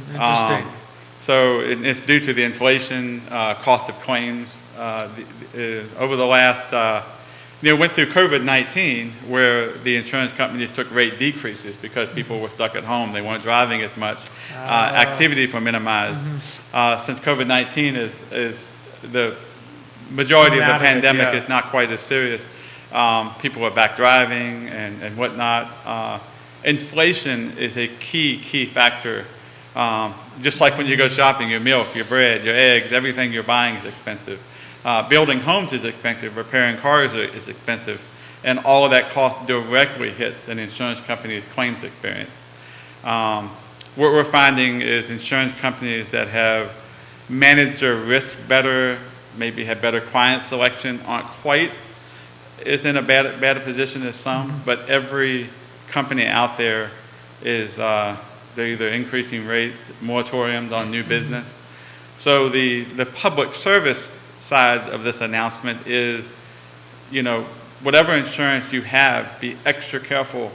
Interesting. So it's due to the inflation, cost of claims. Over the last, went through COVID-19 where the insurance companies took rate decreases because people were stuck at home. They weren't driving as much. Activities were minimized. Since COVID-19 is the majority of the pandemic is not quite as serious. People are back driving and whatnot. Inflation is a key factor. Just like when you go shopping, your milk, your bread, your eggs, everything you're buying is expensive. Building homes is expensive. Repairing cars is expensive. And all of that cost directly hits an insurance company's claims experience. What we're finding is insurance companies that have managed their risk better, maybe have better client selection, aren't quite as in a bad position as some, but every company out there is they're either increasing rates, moratoriums on new business. So the public service side of this announcement is, whatever insurance you have, be extra careful,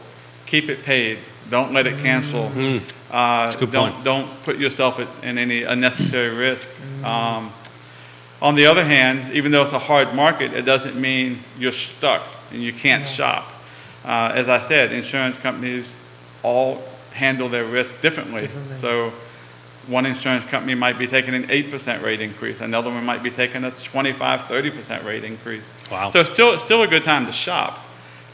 keep it paid, don't let it cancel. That's a good point. Don't put yourself in any unnecessary risk. On the other hand, even though it's a hard market, it doesn't mean you're stuck and you can't shop. As I said, insurance companies all handle their risks differently. So one insurance company might be taking an 8% rate increase. Another one might be taking a 25-30% rate increase. Wow. So it's still a good time to shop.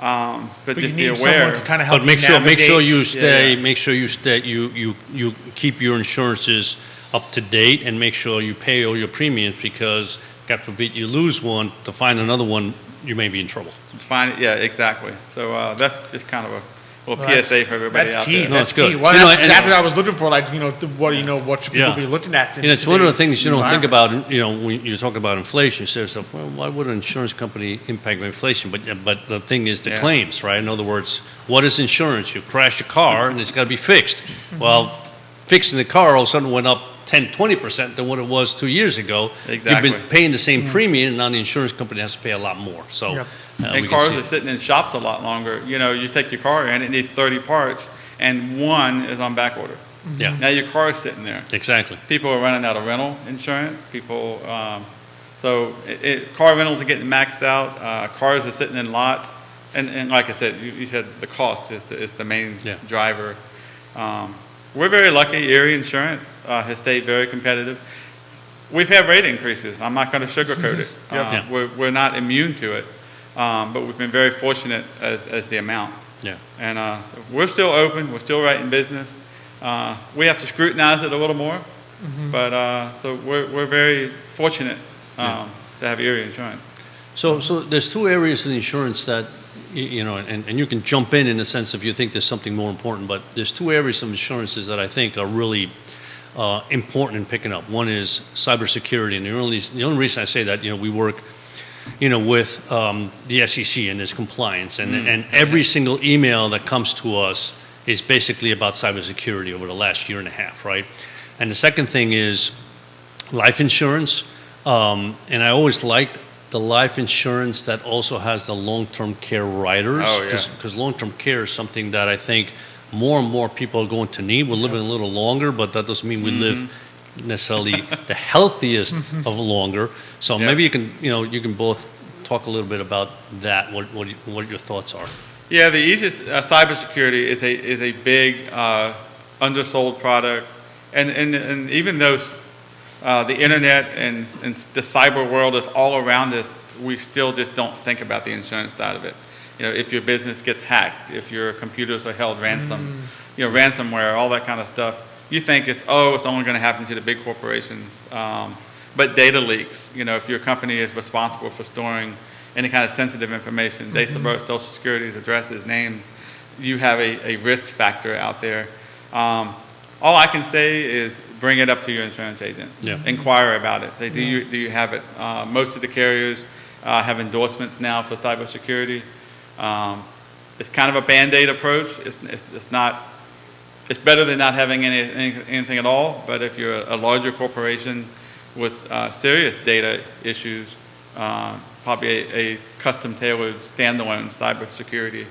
But just you be need aware. someone to kind of help But make sure you stay. Yeah. Make sure you keep your insurances up to date, and make sure you pay all your premiums, because God forbid you lose one, to find another one, you may be in trouble. Yeah, exactly. So that's just kind of a little PSA for everybody out there. That's good. key. Well, that's exactly what I was looking for. Like, what should people be looking at? It's one of the things you don't think about. When you talk about inflation, you say to yourself, well, why would an insurance company impact inflation? But the thing is the claims, right? In other words, what is insurance? You crash your car and it's got to be fixed. Well, fixing the car all of a sudden went up 10-20% than what it was 2 years ago. Exactly. You've been paying the same premium, and now the insurance company has to pay a lot more. So, and cars are sitting in shops a lot longer. You take your car in, it needs 30 parts, and one is on back order. Yeah. Now your car is sitting there. Exactly. People are running out of rental insurance. So car rentals are getting maxed out. Cars are sitting in lots, and like I said, you said the cost is the main driver. We're very lucky. Erie Insurance has stayed very competitive. We've had rate increases. I'm not going to sugarcoat it. We're not immune to it, but we've been very fortunate as the amount. Yeah. And so we're still open. We're still writing business. We have to scrutinize it a little more, but so we're very fortunate to have Erie Insurance. So there's two areas of the insurance that, and you can jump in the sense if you think there's something more important, but there's two areas of insurances that I think are really important in picking up. One is cybersecurity, and the only reason I say that, we work, with the SEC and its compliance, and every single email that comes to us is basically about cybersecurity over the last year and a half, right? And the second thing is life insurance, and I always liked the life insurance that also has the long-term care riders, because long-term care is something that I think more and more people are going to need. We're living a little longer, but that doesn't mean we live necessarily the healthiest of longer. So maybe you can both talk a little bit about that. What your thoughts are? Yeah, the easiest cybersecurity is a big undersold product. And even though the internet and the cyber world is all around us, we still just don't think about the insurance side of it. If your business gets hacked, if your computers are held ransom, ransomware, all that kind of stuff, you think it's only going to happen to the big corporations. But data leaks, if your company is responsible for storing any kind of sensitive information, dates of birth, social security, addresses, names, you have a risk factor out there. All I can say is bring it up to your insurance agent. Yeah. Inquire about it. Say, do you have it? Most of the carriers have endorsements now for cybersecurity. It's kind of a Band-Aid approach. It's not. It's better than not having anything at all. But if you're a larger corporation with serious data issues, probably a custom-tailored standalone cybersecurity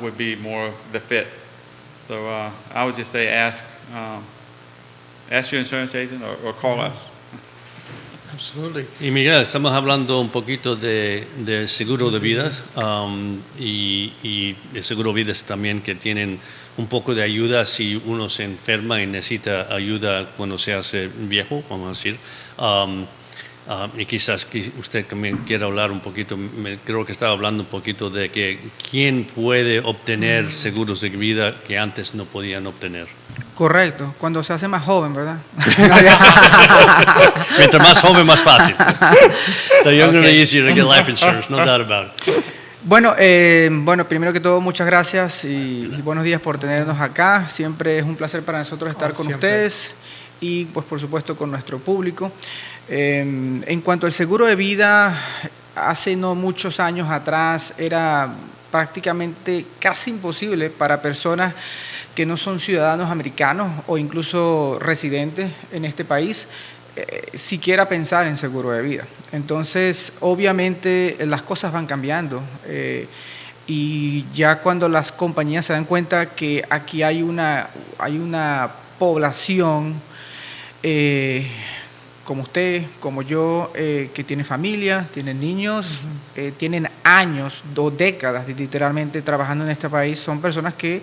would be more the fit. So I would just say ask your insurance agent or call us. Absolutely. Y Miguel, estamos hablando un poquito de seguro de vidas y de seguro de vidas también que tienen un poco de ayuda si uno se enferma y necesita ayuda cuando se hace viejo, vamos a decir. Y quizás usted también quiera hablar un poquito, creo que estaba hablando un poquito de que quién puede obtener seguros de vida que antes no podían obtener. Correcto, cuando se hace más joven, ¿verdad? Mientras más joven, más fácil. The younger the easier to get life insurance, no doubt about it. Bueno, primero que todo, muchas gracias y buenos días por tenernos acá. Siempre es un placer para nosotros estar con ustedes y, pues, por supuesto, con nuestro público. En cuanto al seguro de vida, hace no muchos años atrás era prácticamente casi imposible para personas que no son ciudadanos americanos o incluso residentes en este país, siquiera pensar en seguro de vida. Entonces, obviamente, las cosas van cambiando y ya cuando las compañías se dan cuenta que aquí hay una población como usted, como yo, que tiene familia, tienen niños, tienen años o décadas literalmente trabajando en este país, son personas que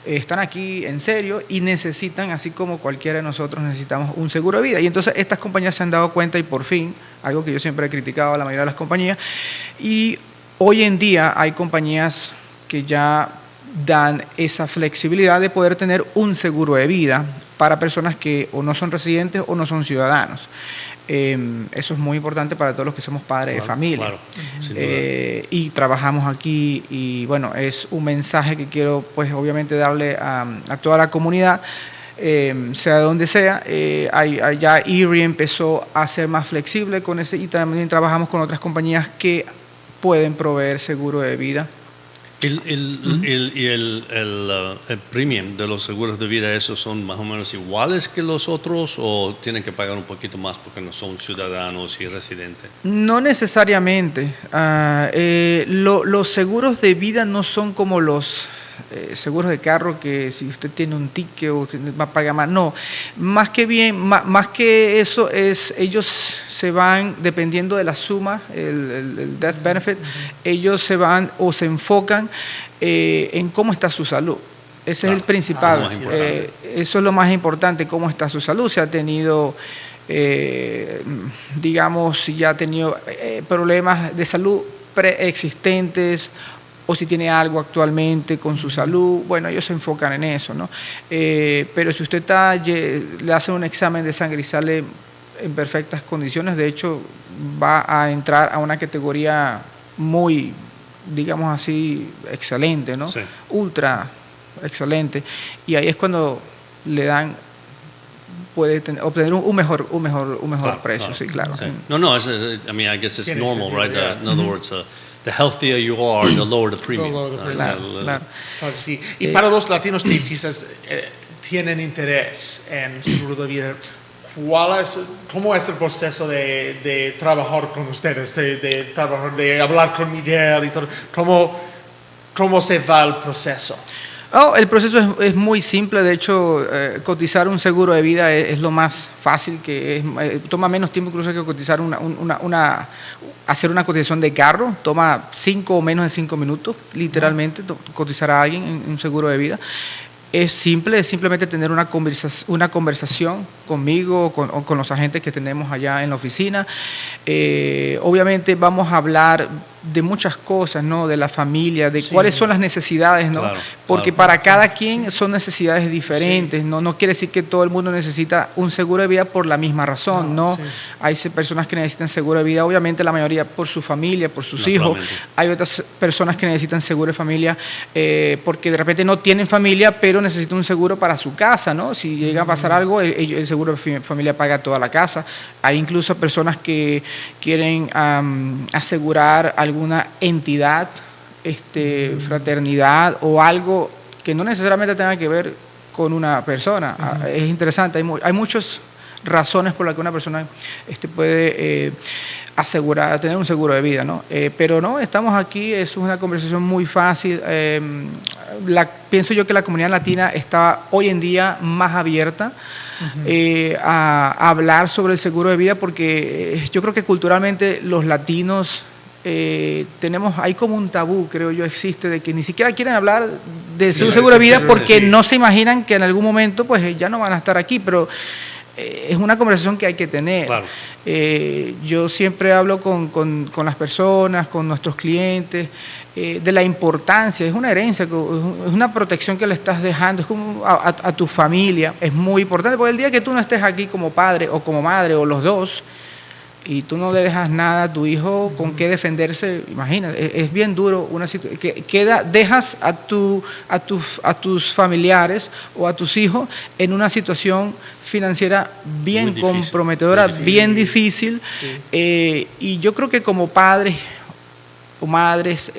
están aquí en serio y necesitan, así como cualquiera de nosotros, necesitamos un seguro de vida. Y entonces estas compañías se han dado cuenta y por fin, algo que yo siempre he criticado a la mayoría de las compañías, y hoy en día hay compañías que ya dan esa flexibilidad de poder tener un seguro de vida para personas que o no son residentes o no son ciudadanos. Eso es muy importante para todos los que somos padres de familia. Claro, y trabajamos aquí y bueno, es un mensaje que quiero pues obviamente darle a toda la comunidad, sea de donde sea. Ya Erie empezó a ser más flexible con ese y también trabajamos con otras compañías que pueden proveer seguro de vida. El premium de los seguros de vida, ¿esos son más o menos iguales que los otros o tienen que pagar un poquito más porque no son ciudadanos y residentes? No necesariamente. Los seguros de vida no son como los seguros de carro que si usted tiene un ticket o va a pagar más. No, más que eso es ellos se van dependiendo de la suma, el death benefit, ellos se van o se enfocan en cómo está su salud. Ese es el principal. Eso es lo más importante, cómo está su salud. Si ha tenido digamos, si ya ha tenido problemas de salud preexistentes o si tiene algo actualmente con su salud, bueno, ellos se enfocan en eso, ¿no? Pero si usted le hacen un examen de sangre y sale en perfectas condiciones, de hecho, va a entrar a una categoría muy, digamos así, excelente, ¿no? Sí. Ultra excelente. Y ahí es cuando le dan, puede obtener un mejor precio, sí, claro. Sí. No, I mean, I guess it's normal, right? In other words, the healthier you are, the lower the premium. Claro. Claro que sí. Y para los latinos que quizás tienen interés en seguro de vida, ¿cómo es el proceso de trabajar con ustedes, de hablar con Miguel y todo? ¿Cómo se va el proceso? El proceso es muy simple. De hecho, cotizar un seguro de vida es lo más fácil, toma menos tiempo incluso que cotizar hacer una cotización de carro. Toma 5 o menos de 5 minutos, literalmente, cotizar a alguien en un seguro de vida. es simple, es simplemente tener una conversación conmigo o con los agentes que tenemos allá en la oficina. Obviamente vamos a hablar de muchas cosas, ¿no? De la familia, de cuáles son las necesidades, ¿no? Claro, porque para cada quien son necesidades diferentes, ¿no? No quiere decir que todo el mundo necesita un seguro de vida por la misma razón, ¿no? Sí. Hay personas que necesitan seguro de vida, obviamente la mayoría por su familia, por sus hijos. Hay otras personas que necesitan seguro de familia porque de repente no tienen familia, pero necesitan un seguro para su casa, ¿no? Si llega a pasar algo, el seguro de familia paga toda la casa. Hay incluso personas que quieren asegurar alguna entidad, fraternidad o algo que no necesariamente tenga que ver con una persona. Es interesante, hay muchas razones por las que una persona puede asegurar, tener un seguro de vida, ¿no? Pero no, estamos aquí, es una conversación muy fácil. Pienso yo que la comunidad latina está hoy en día más abierta a hablar sobre el seguro de vida, porque yo creo que culturalmente los latinos hay como un tabú, creo yo, existe, de que ni siquiera quieren hablar de su seguro de vida porque no se imaginan que en algún momento pues ya no van a estar aquí, pero es una conversación que hay que tener. Claro. Yo siempre hablo con las personas, con nuestros clientes, de la importancia, es una herencia, es una protección que le estás dejando, es como a tu familia, es muy importante, porque el día que tú no estés aquí como padre o como madre o los dos, y tú no le dejas nada a tu hijo con qué defenderse, imagina, es bien duro una situación que dejas a tus familiares o a tus hijos en una situación financiera bien comprometedora, bien difícil, y yo creo que como padres o madres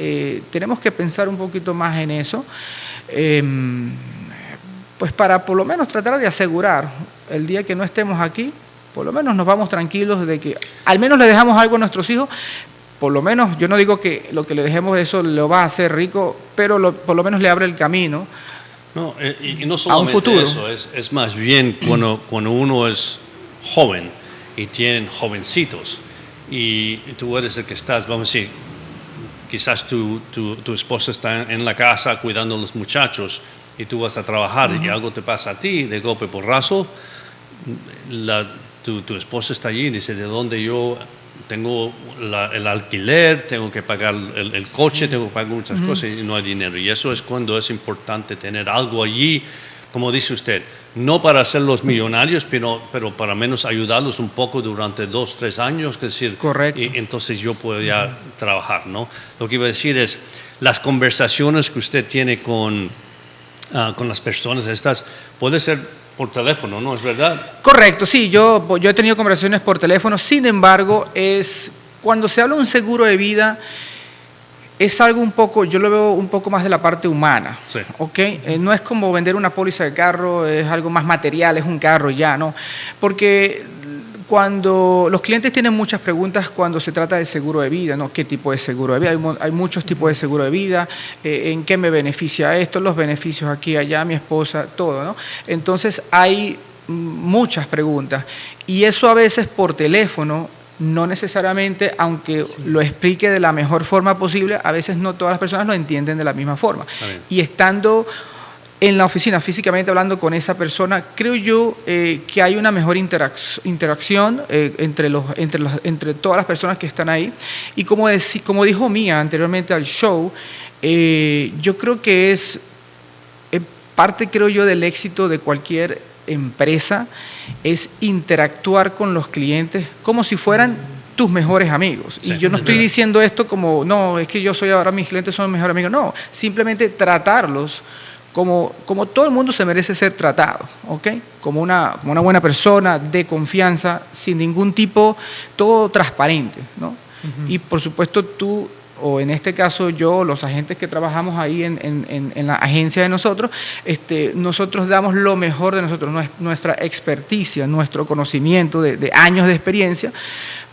tenemos que pensar un poquito más en eso, pues para por lo menos tratar de asegurar el día que no estemos aquí, por lo menos nos vamos tranquilos de que al menos le dejamos algo a nuestros hijos. Por lo menos, yo no digo que lo que le dejemos eso lo va a hacer rico, pero por lo menos le abre el camino. No, y no solamente a un futuro. Eso, es más bien cuando uno es joven y tienen jovencitos y tú eres el que estás, vamos a decir, quizás tu esposa está en la casa cuidando a los muchachos y tú vas a trabajar y algo te pasa a ti de golpe porrazo, tu esposa está allí y dice, ¿de dónde yo tengo el alquiler, tengo que pagar el coche, tengo que pagar muchas cosas y no hay dinero? Y eso es cuando es importante tener algo allí, como dice usted, no para hacerlos millonarios, pero para menos ayudarlos un poco durante 2-3 años, es decir, correcto. Y entonces yo puedo ya trabajar, ¿no? Lo que iba a decir es, las conversaciones que usted tiene con las personas estas, puede ser por teléfono, ¿no? ¿Es verdad? Correcto, sí, yo he tenido conversaciones por teléfono, sin embargo, cuando se habla de un seguro de vida, es algo un poco, yo lo veo un poco más de la parte humana, sí. ¿Ok? No es como vender una póliza de carro, es algo más material, es un carro ya, ¿no? Porque cuando los clientes tienen muchas preguntas cuando se trata de seguro de vida, ¿no? ¿Qué tipo de seguro de vida? Hay muchos tipos de seguro de vida, ¿en qué me beneficia esto? Los beneficios aquí, allá, mi esposa, todo, ¿no? Entonces hay muchas preguntas y eso a veces por teléfono, no necesariamente, aunque lo explique de la mejor forma posible, a veces no todas las personas lo entienden de la misma forma. Y estando en la oficina, físicamente hablando con esa persona, creo yo que hay una mejor interacción entre todas las personas que están ahí. Y como dijo Mía anteriormente al show, yo creo que es parte, creo yo, del éxito de cualquier empresa, es interactuar con los clientes como si fueran tus mejores amigos. Sí, y yo no estoy diciendo esto como, no, es que yo soy ahora, mis clientes son mis mejores amigos. No, simplemente tratarlos como todo el mundo se merece ser tratado, ¿ok? Como una buena persona, de confianza, sin ningún tipo, todo transparente, ¿no? Y por supuesto tú, o en este caso yo, los agentes que trabajamos ahí en la agencia de nosotros, nosotros damos lo mejor de nosotros, nuestra experticia, nuestro conocimiento de años de experiencia,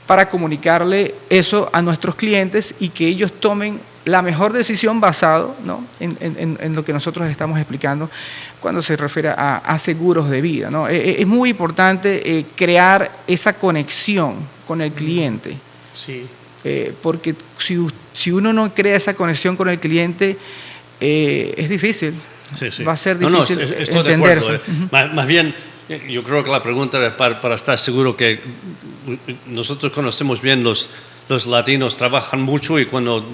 para comunicarle eso a nuestros clientes y que ellos tomen la mejor decisión basado, ¿no? en lo que nosotros estamos explicando cuando se refiere a seguros de vida, ¿no? Es muy importante crear esa conexión con el cliente. Sí. Porque si uno no crea esa conexión con el cliente, es difícil. va a ser difícil entenderse. Más bien, yo creo que la pregunta es para estar seguro que nosotros conocemos bien los latinos, trabajan mucho y cuando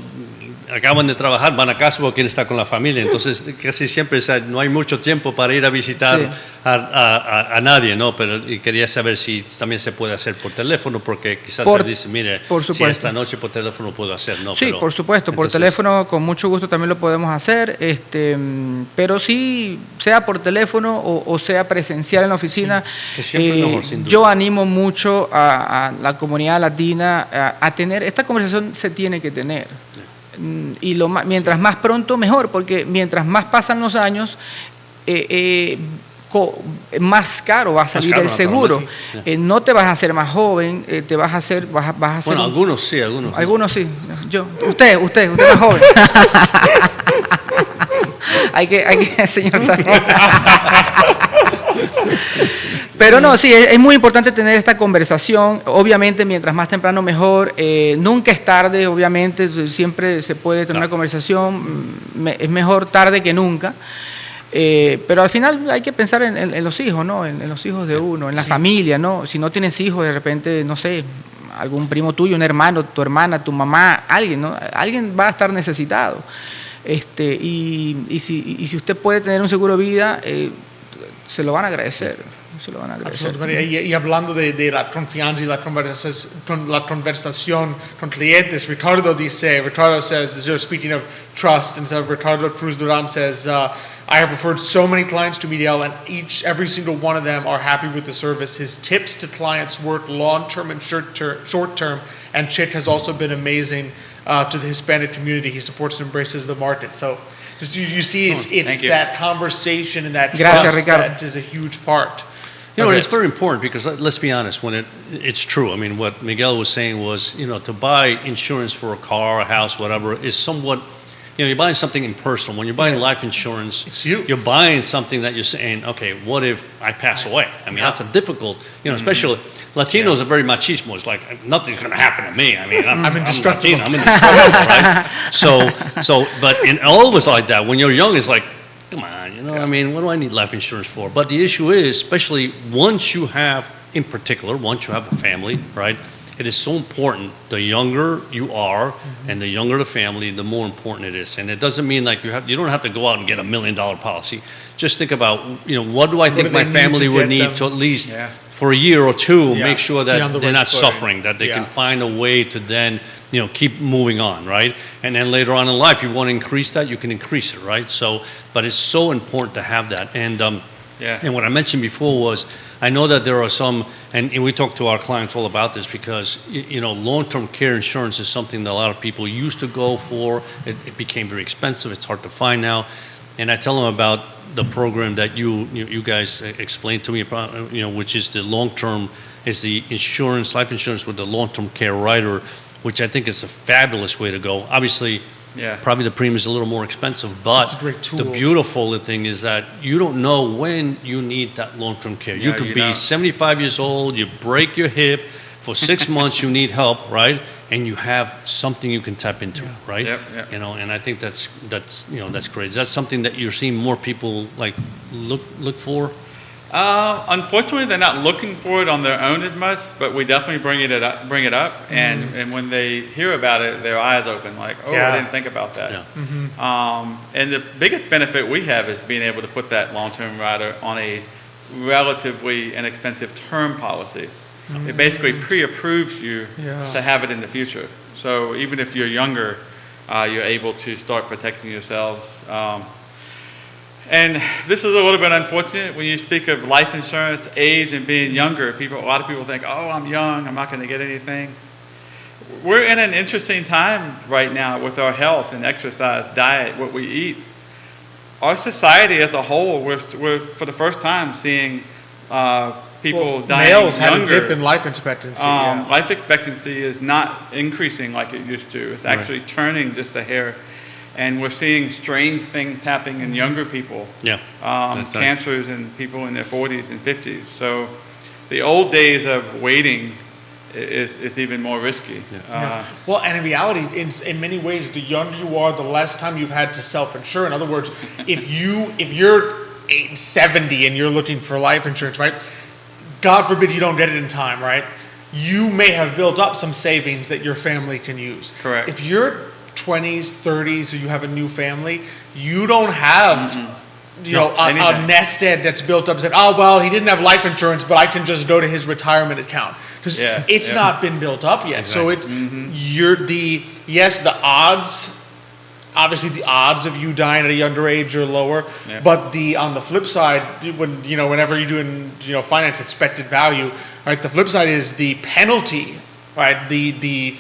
acaban de trabajar van a casa porque quieren estar con la familia. Entonces, casi siempre no hay mucho tiempo para ir a visitar a nadie, ¿no? Y quería saber si también se puede hacer por teléfono, porque quizás se dice, mire, si esta noche por teléfono puedo hacer, ¿no? Sí, por supuesto, por teléfono con mucho gusto también lo podemos hacer, pero sí, sea por teléfono o sea presencial en la oficina, yo animo mucho a la comunidad latina a tener, esta conversación se tiene que tener. Y mientras más pronto mejor, porque mientras más pasan los años más caro va a salir el seguro. No te vas a hacer más joven, te vas a hacer bueno, algunos sí. Algunos sí. Usted más joven. hay que señor Salón. Pero no, sí, es muy importante tener esta conversación. Obviamente, mientras más temprano mejor. Nunca es tarde, obviamente, siempre se puede tener una conversación. Es mejor tarde que nunca. Pero al final hay que pensar en los hijos, ¿no? En los hijos de uno, en la familia, ¿no? Si no tienes hijos, de repente, no sé, algún primo tuyo, un hermano, tu hermana, tu mamá, alguien, ¿no? Alguien va a estar necesitado. Y si usted puede tener un seguro de vida, se lo van a agradecer. Y hablando de la confianza y la conversación con clientes, Ricardo says, speaking of trust, and Ricardo Cruz Duran says, I have referred so many clients to Miguel, and every single one of them are happy with the service. His tips to clients work long-term and short-term, and Chic has also been amazing to the Hispanic community. He supports and embraces the market. So just you see, it's that conversation and that trust that is a huge part. You know, it's very important because let's be honest, when it's true. I mean, what Miguel was saying was, to buy insurance for a car, a house, whatever, is somewhat, you're buying something impersonal. When you're buying life insurance, it's you. You're buying something that you're saying, okay, what if I pass away? I mean, that's a difficult, especially Latinos are very machismo. It's like, nothing's going to happen to me. I mean, I'm indestructible. I'm indestructible, right? So, but in always like that, when you're young, it's like, come on, I mean, what do I need life insurance for? But the issue is, especially once you have a family, right? It is so important. The younger you are, and the younger the family, the more important it is. And it doesn't mean like you don't have to go out and get $1 million policy. Just think about, what do I think my family would need to at least for a year or two make sure that they're not suffering, that they can find a way to then keep moving on, right? And then later on in life, you want to increase that, you can increase it, right? So, but it's so important to have that. And and what I mentioned before was, I know that there are some, and we talk to our clients all about this because, long-term care insurance is something that a lot of people used to go for. It became very expensive. It's hard to find now. And I tell them about the program that you guys explained to me about, which is the long-term, is the insurance, life insurance with the long-term care rider, which I think is a fabulous way to go. Obviously, probably the premium is a little more expensive, but it's a great tool. The beautiful thing is that you don't know when you need that long-term care. You could be 75 years old, you break your hip, for 6 months you need help, right? And you have something you can tap into, right? Yep. And I think that's great. Is that something that you're seeing more people like look for? Unfortunately, they're not looking for it on their own as much, but we definitely bring it up, and when they hear about it, their eyes open, like, I didn't think about that. Yeah. And the biggest benefit we have is being able to put that long-term rider on a relatively inexpensive term policy. It basically pre-approves you to have it in the future. So even if you're younger, you're able to start protecting yourselves. And this is a little bit unfortunate when you speak of life insurance, age, and being younger. A lot of people think, I'm young, I'm not going to get anything. We're in an interesting time right now with our health and exercise, diet, what we eat. Our society as a whole, we're for the first time seeing people dying males younger. Had a dip in life expectancy. Life expectancy is not increasing like it used to. It's actually turning just a hair. And we're seeing strange things happening in younger people. Cancers in people in their 40s and 50s. So the old days of waiting is even more risky. Well, and in reality, in many ways, the younger you are, the less time you've had to self-insure. In other words, if you're 70 and you're looking for life insurance, right? God forbid you don't get it in time, right? You may have built up some savings that your family can use. Correct. If you're 20s, 30s, or you have a new family, you don't have a nest egg that's built up. Said, oh well, he didn't have life insurance, but I can just go to his retirement account because it's not been built up yet. Exactly. So the odds. Obviously, the odds of you dying at a younger age are lower, but on the flip side, whenever you're doing finance expected value, right? The flip side is the penalty, right? The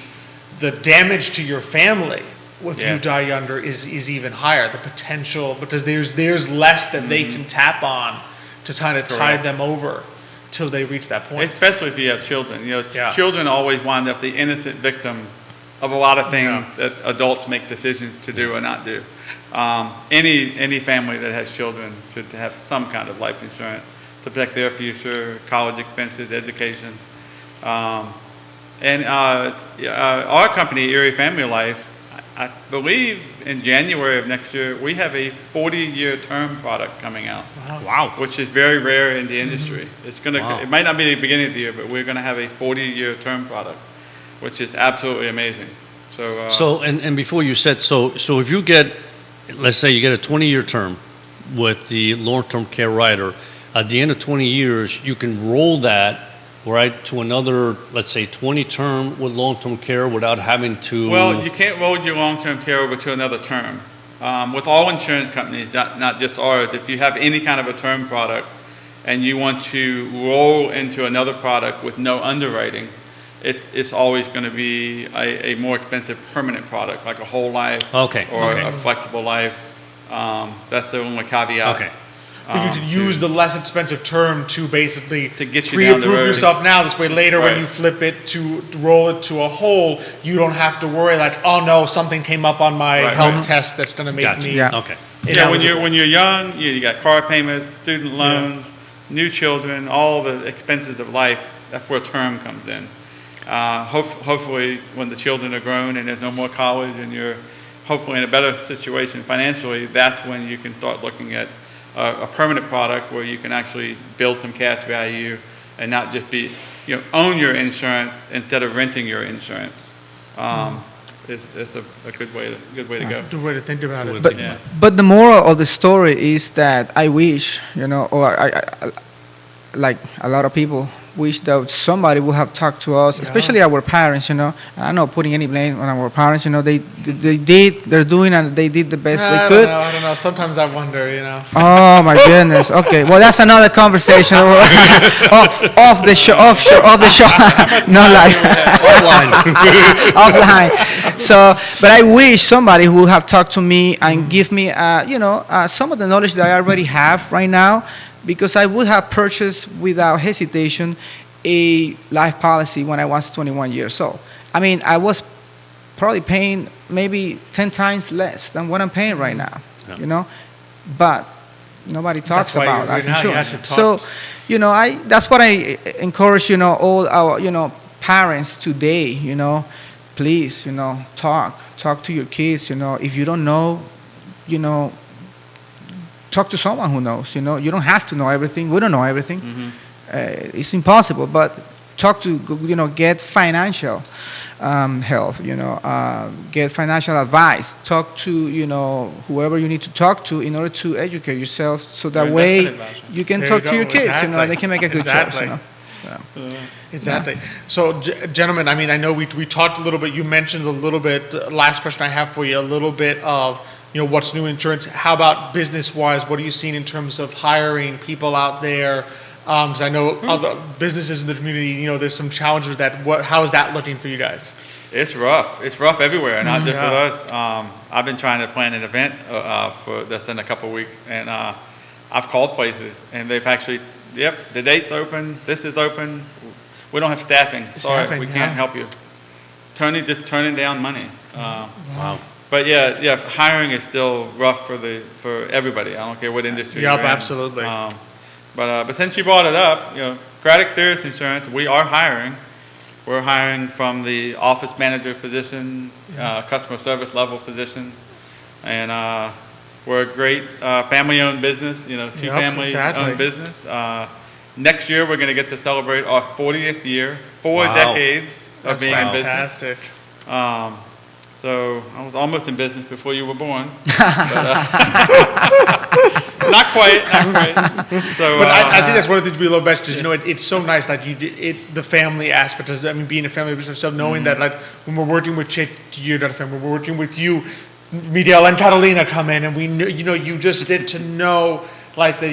damage to your family if you die younger is even higher. The potential, because there's less that they can tap on to kind of tide them over till they reach that point. Especially if you have children. Children always wind up the innocent victim of a lot of things that adults make decisions to do or not do. Any family that has children should have some kind of life insurance to protect their future, college expenses, education. Our company, Erie Family Life, I believe in January of next year, we have a 40-year term product coming out. Wow. Which is very rare in the industry. It might not be the beginning of the year, but we're going to have a 40-year term product, which is absolutely amazing. And before you said, so if you get, let's say you get a 20-year term with the long-term care rider, at the end of 20 years, you can roll that, right, to another, let's say 20 term with long-term care without having to... Well, you can't roll your long-term care over to another term. With all insurance companies, not just ours, if you have any kind of a term product and you want to roll into another product with no underwriting, it's always going to be a more expensive permanent product, like a whole life or a flexible life. That's the only caveat. Okay. But you could use the less expensive term to basically to get you down the road. Pre-approve yourself now. This way later when you flip it to roll it to a whole, you don't have to worry like, oh no, something came up on my health test that's going to make me... When you're young, you got car payments, student loans, new children, all the expenses of life. That's where term comes in. Hopefully when the children are grown and there's no more college and you're hopefully in a better situation financially, that's when you can start looking at a permanent product where you can actually build some cash value and not just own your insurance instead of renting your insurance. It's a good way to go. Good way to think about it. But the moral of the story is that I wish, or I like a lot of people wish that somebody would have talked to us, especially our parents, I'm not putting any blame on our parents, they're doing and they did the best they could. I don't know. Sometimes I wonder, Oh my goodness. Okay. Well, that's another conversation. Off the show. Not like offline. So, but I wish somebody would have talked to me and give me, some of the knowledge that I already have right now, because I would have purchased without hesitation a life policy when I was 21 years old. I mean, I was probably paying maybe 10 times less than what I'm paying right now, but nobody talks about life insurance. So, that's what I encourage, all our, parents today, please, talk to your kids, if you don't know, talk to someone who knows, you don't have to know everything. We don't know everything. It's impossible, but talk to, get financial help, get financial advice. Talk to, whoever you need to talk to in order to educate yourself so that way you can talk to your kids, they can make a good choice, Exactly. So, gentlemen, I mean, I know we talked a little bit, you mentioned a little bit, last question I have for you, a little bit of, what's new in insurance. How about business-wise? What are you seeing in terms of hiring people out there? Because I know other businesses in the community, there's some challenges with that. How is that looking for you guys? It's rough. It's rough everywhere, not just with us. I've been trying to plan an event for that's in a couple of weeks, and I've called places, and they've actually, the date's open, this is open. We don't have staffing. Sorry, we can't help you. Just turning down money. Wow. But hiring is still rough for everybody. I don't care what industry you're in. Absolutely. But since you brought it up, Craddock Sirius Insurance, we are hiring. We're hiring from the office manager position, customer service level position, and we're a great family-owned business. Two family-owned business. Next year, we're going to get to celebrate our 40th year, 4 decades of being in business. Fantastic. So I was almost in business before you were born. But, not quite. So, but I think that's one of the things we love best is, it's so nice that the family aspect is, being a family business, so knowing that like when we're working with Chic, when we're working with you, Miguel and Catalina come in, and we know, you just get to know like that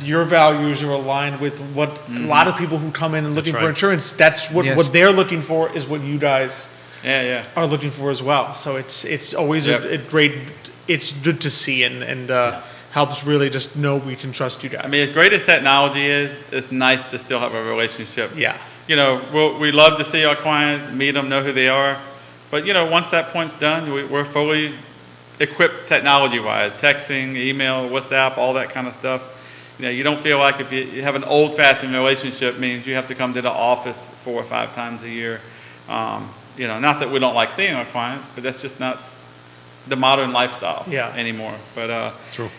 your values are aligned with what a lot of people who come in and looking for insurance, that's what they're looking for is what you guys are looking for as well. So it's always a great, it's good to see and helps really just know we can trust you guys. As great as technology is, it's nice to still have a relationship. Yeah. We love to see our clients, meet them, know who they are. But, once that point's done, we're fully equipped technology-wise, texting, email, WhatsApp, all that kind of stuff. You don't feel like if you have an old-fashioned relationship means you have to come to the office 4 or 5 times a year. Not that we don't like seeing our clients, but that's just not the modern lifestyle anymore. But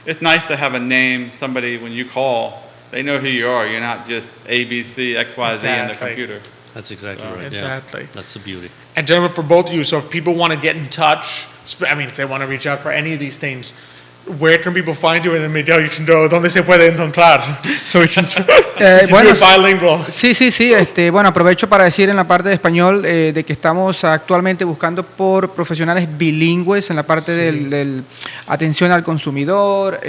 it's nice to have a name, somebody, when you call, they know who you are. You're not just ABC, XYZ in the computer. That's exactly right. Exactly. Yeah. That's the beauty. And gentlemen, for both of you, so if people want to get in touch, if they want to reach out for any of these things, where can people find you? And then Miguel, you can go, ¿dónde se puede encontrar? So we can do it bilingual. Sí. Bueno, aprovecho para decir en la parte de español de que estamos actualmente buscando por profesionales bilingües en la parte del atención al consumidor,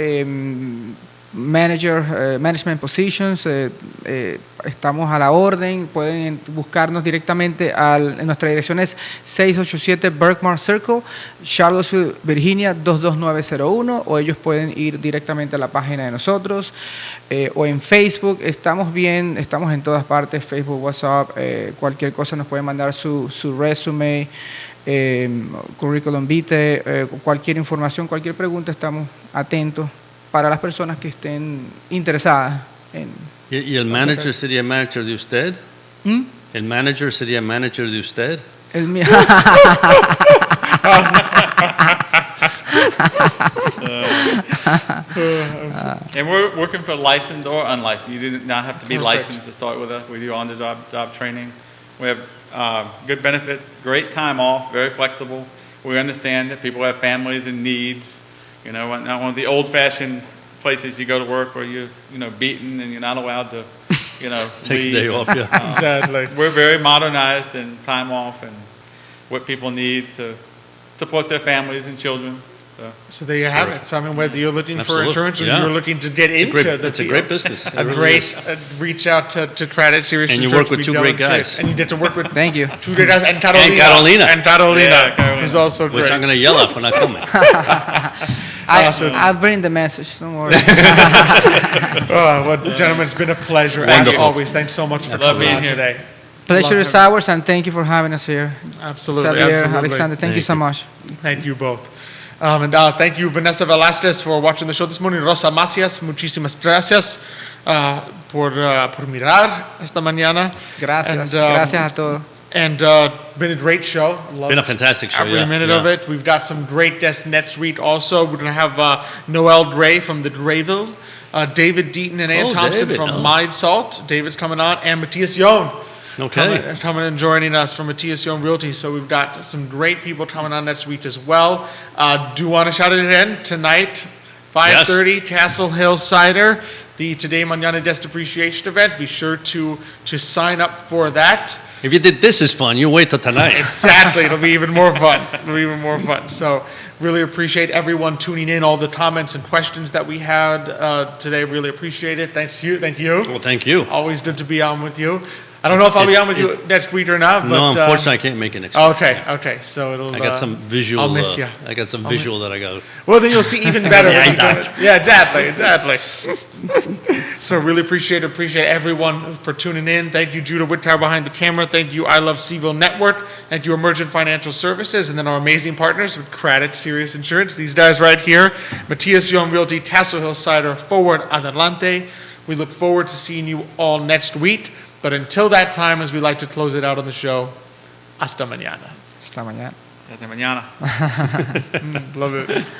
management positions, estamos a la orden. Pueden buscarnos directamente en nuestra dirección es 687 Berkmar Circle, Charlottesville, Virginia 22901, o ellos pueden ir directamente a la página de nosotros o en Facebook. Estamos en todas partes, Facebook, WhatsApp, cualquier cosa nos pueden mandar su resume, curriculum vitae, cualquier información, cualquier pregunta, estamos atentos para las personas que estén interesadas en... ¿Y el manager sería manager de usted? ¿El manager sería manager de usted? El mío. And we're working for licensed or unlicensed. You do not have to be licensed to start with us. We do on-the-job training. We have good benefits, great time off, very flexible. We understand that people have families and needs. Not one of the old-fashioned places you go to work where you're, beaten and you're not allowed to, take leave. a day off. Yeah. Exactly. We're very modernized in time off and what people need to support their families and children. So there you have it. So whether you're looking for insurance or you're looking to get into the field, it's a great business. Reach out to Craddock, Sirius, and you work with 2 great guys. And you get to work with Thank you. 2 great guys and Carolina. And Carolina is also great. Which I'm going to yell at when I come in. I'll bring the message. Don't worry. Gentlemen, it's been a pleasure as always. Thanks so much for coming out today. Pleasure is ours, and thank you for having us here. Absolutely. Xavier, Alexander, thank you so much. Thank you both. And thank you, Vanessa Velázquez, for watching the show this morning. Rosa Macias, muchísimas gracias por mirar esta mañana. Gracias. Gracias a todos. And been a great show. Been a fantastic show. Every minute of it. We've got some great guests next week also. We're going to have Noel Gray from the Drayville, David Deaton and Ann Thompson from Mind Salt. David's coming on, and Matthias Young. Coming and joining us from Matthias Young Realty. So we've got some great people coming on next week as well. Do want to shout it in tonight, 5:30, Castle Hill Cider, the Today Mañana Guest Appreciation event. Be sure to sign up for that. If you did this is fun, you wait till tonight. Exactly. It'll be even more fun. So really appreciate everyone tuning in, all the comments and questions that we had today. Really appreciate it. Thank you. Well, thank you. Always good to be on with you. I don't know if I'll be on with you next week or not. But, no, unfortunately, I can't make it next week. Okay. So I got some visual. I'll miss you. I got some visual that I got. Well, then you'll see even better. Yeah, exactly. So really appreciate everyone for tuning in. Thank you, Judah Whittower behind the camera. Thank you, I Love CVille Network. Thank you, Emergent Financial Services, and then our amazing partners with Craddock, Sirius Insurance. These guys right here, Matthias Young Realty, Castle Hill Cider, Forward, Adelante. We look forward to seeing you all next week. But until that time, as we like to close it out on the show, hasta mañana. Hasta mañana. Hasta mañana. Love it.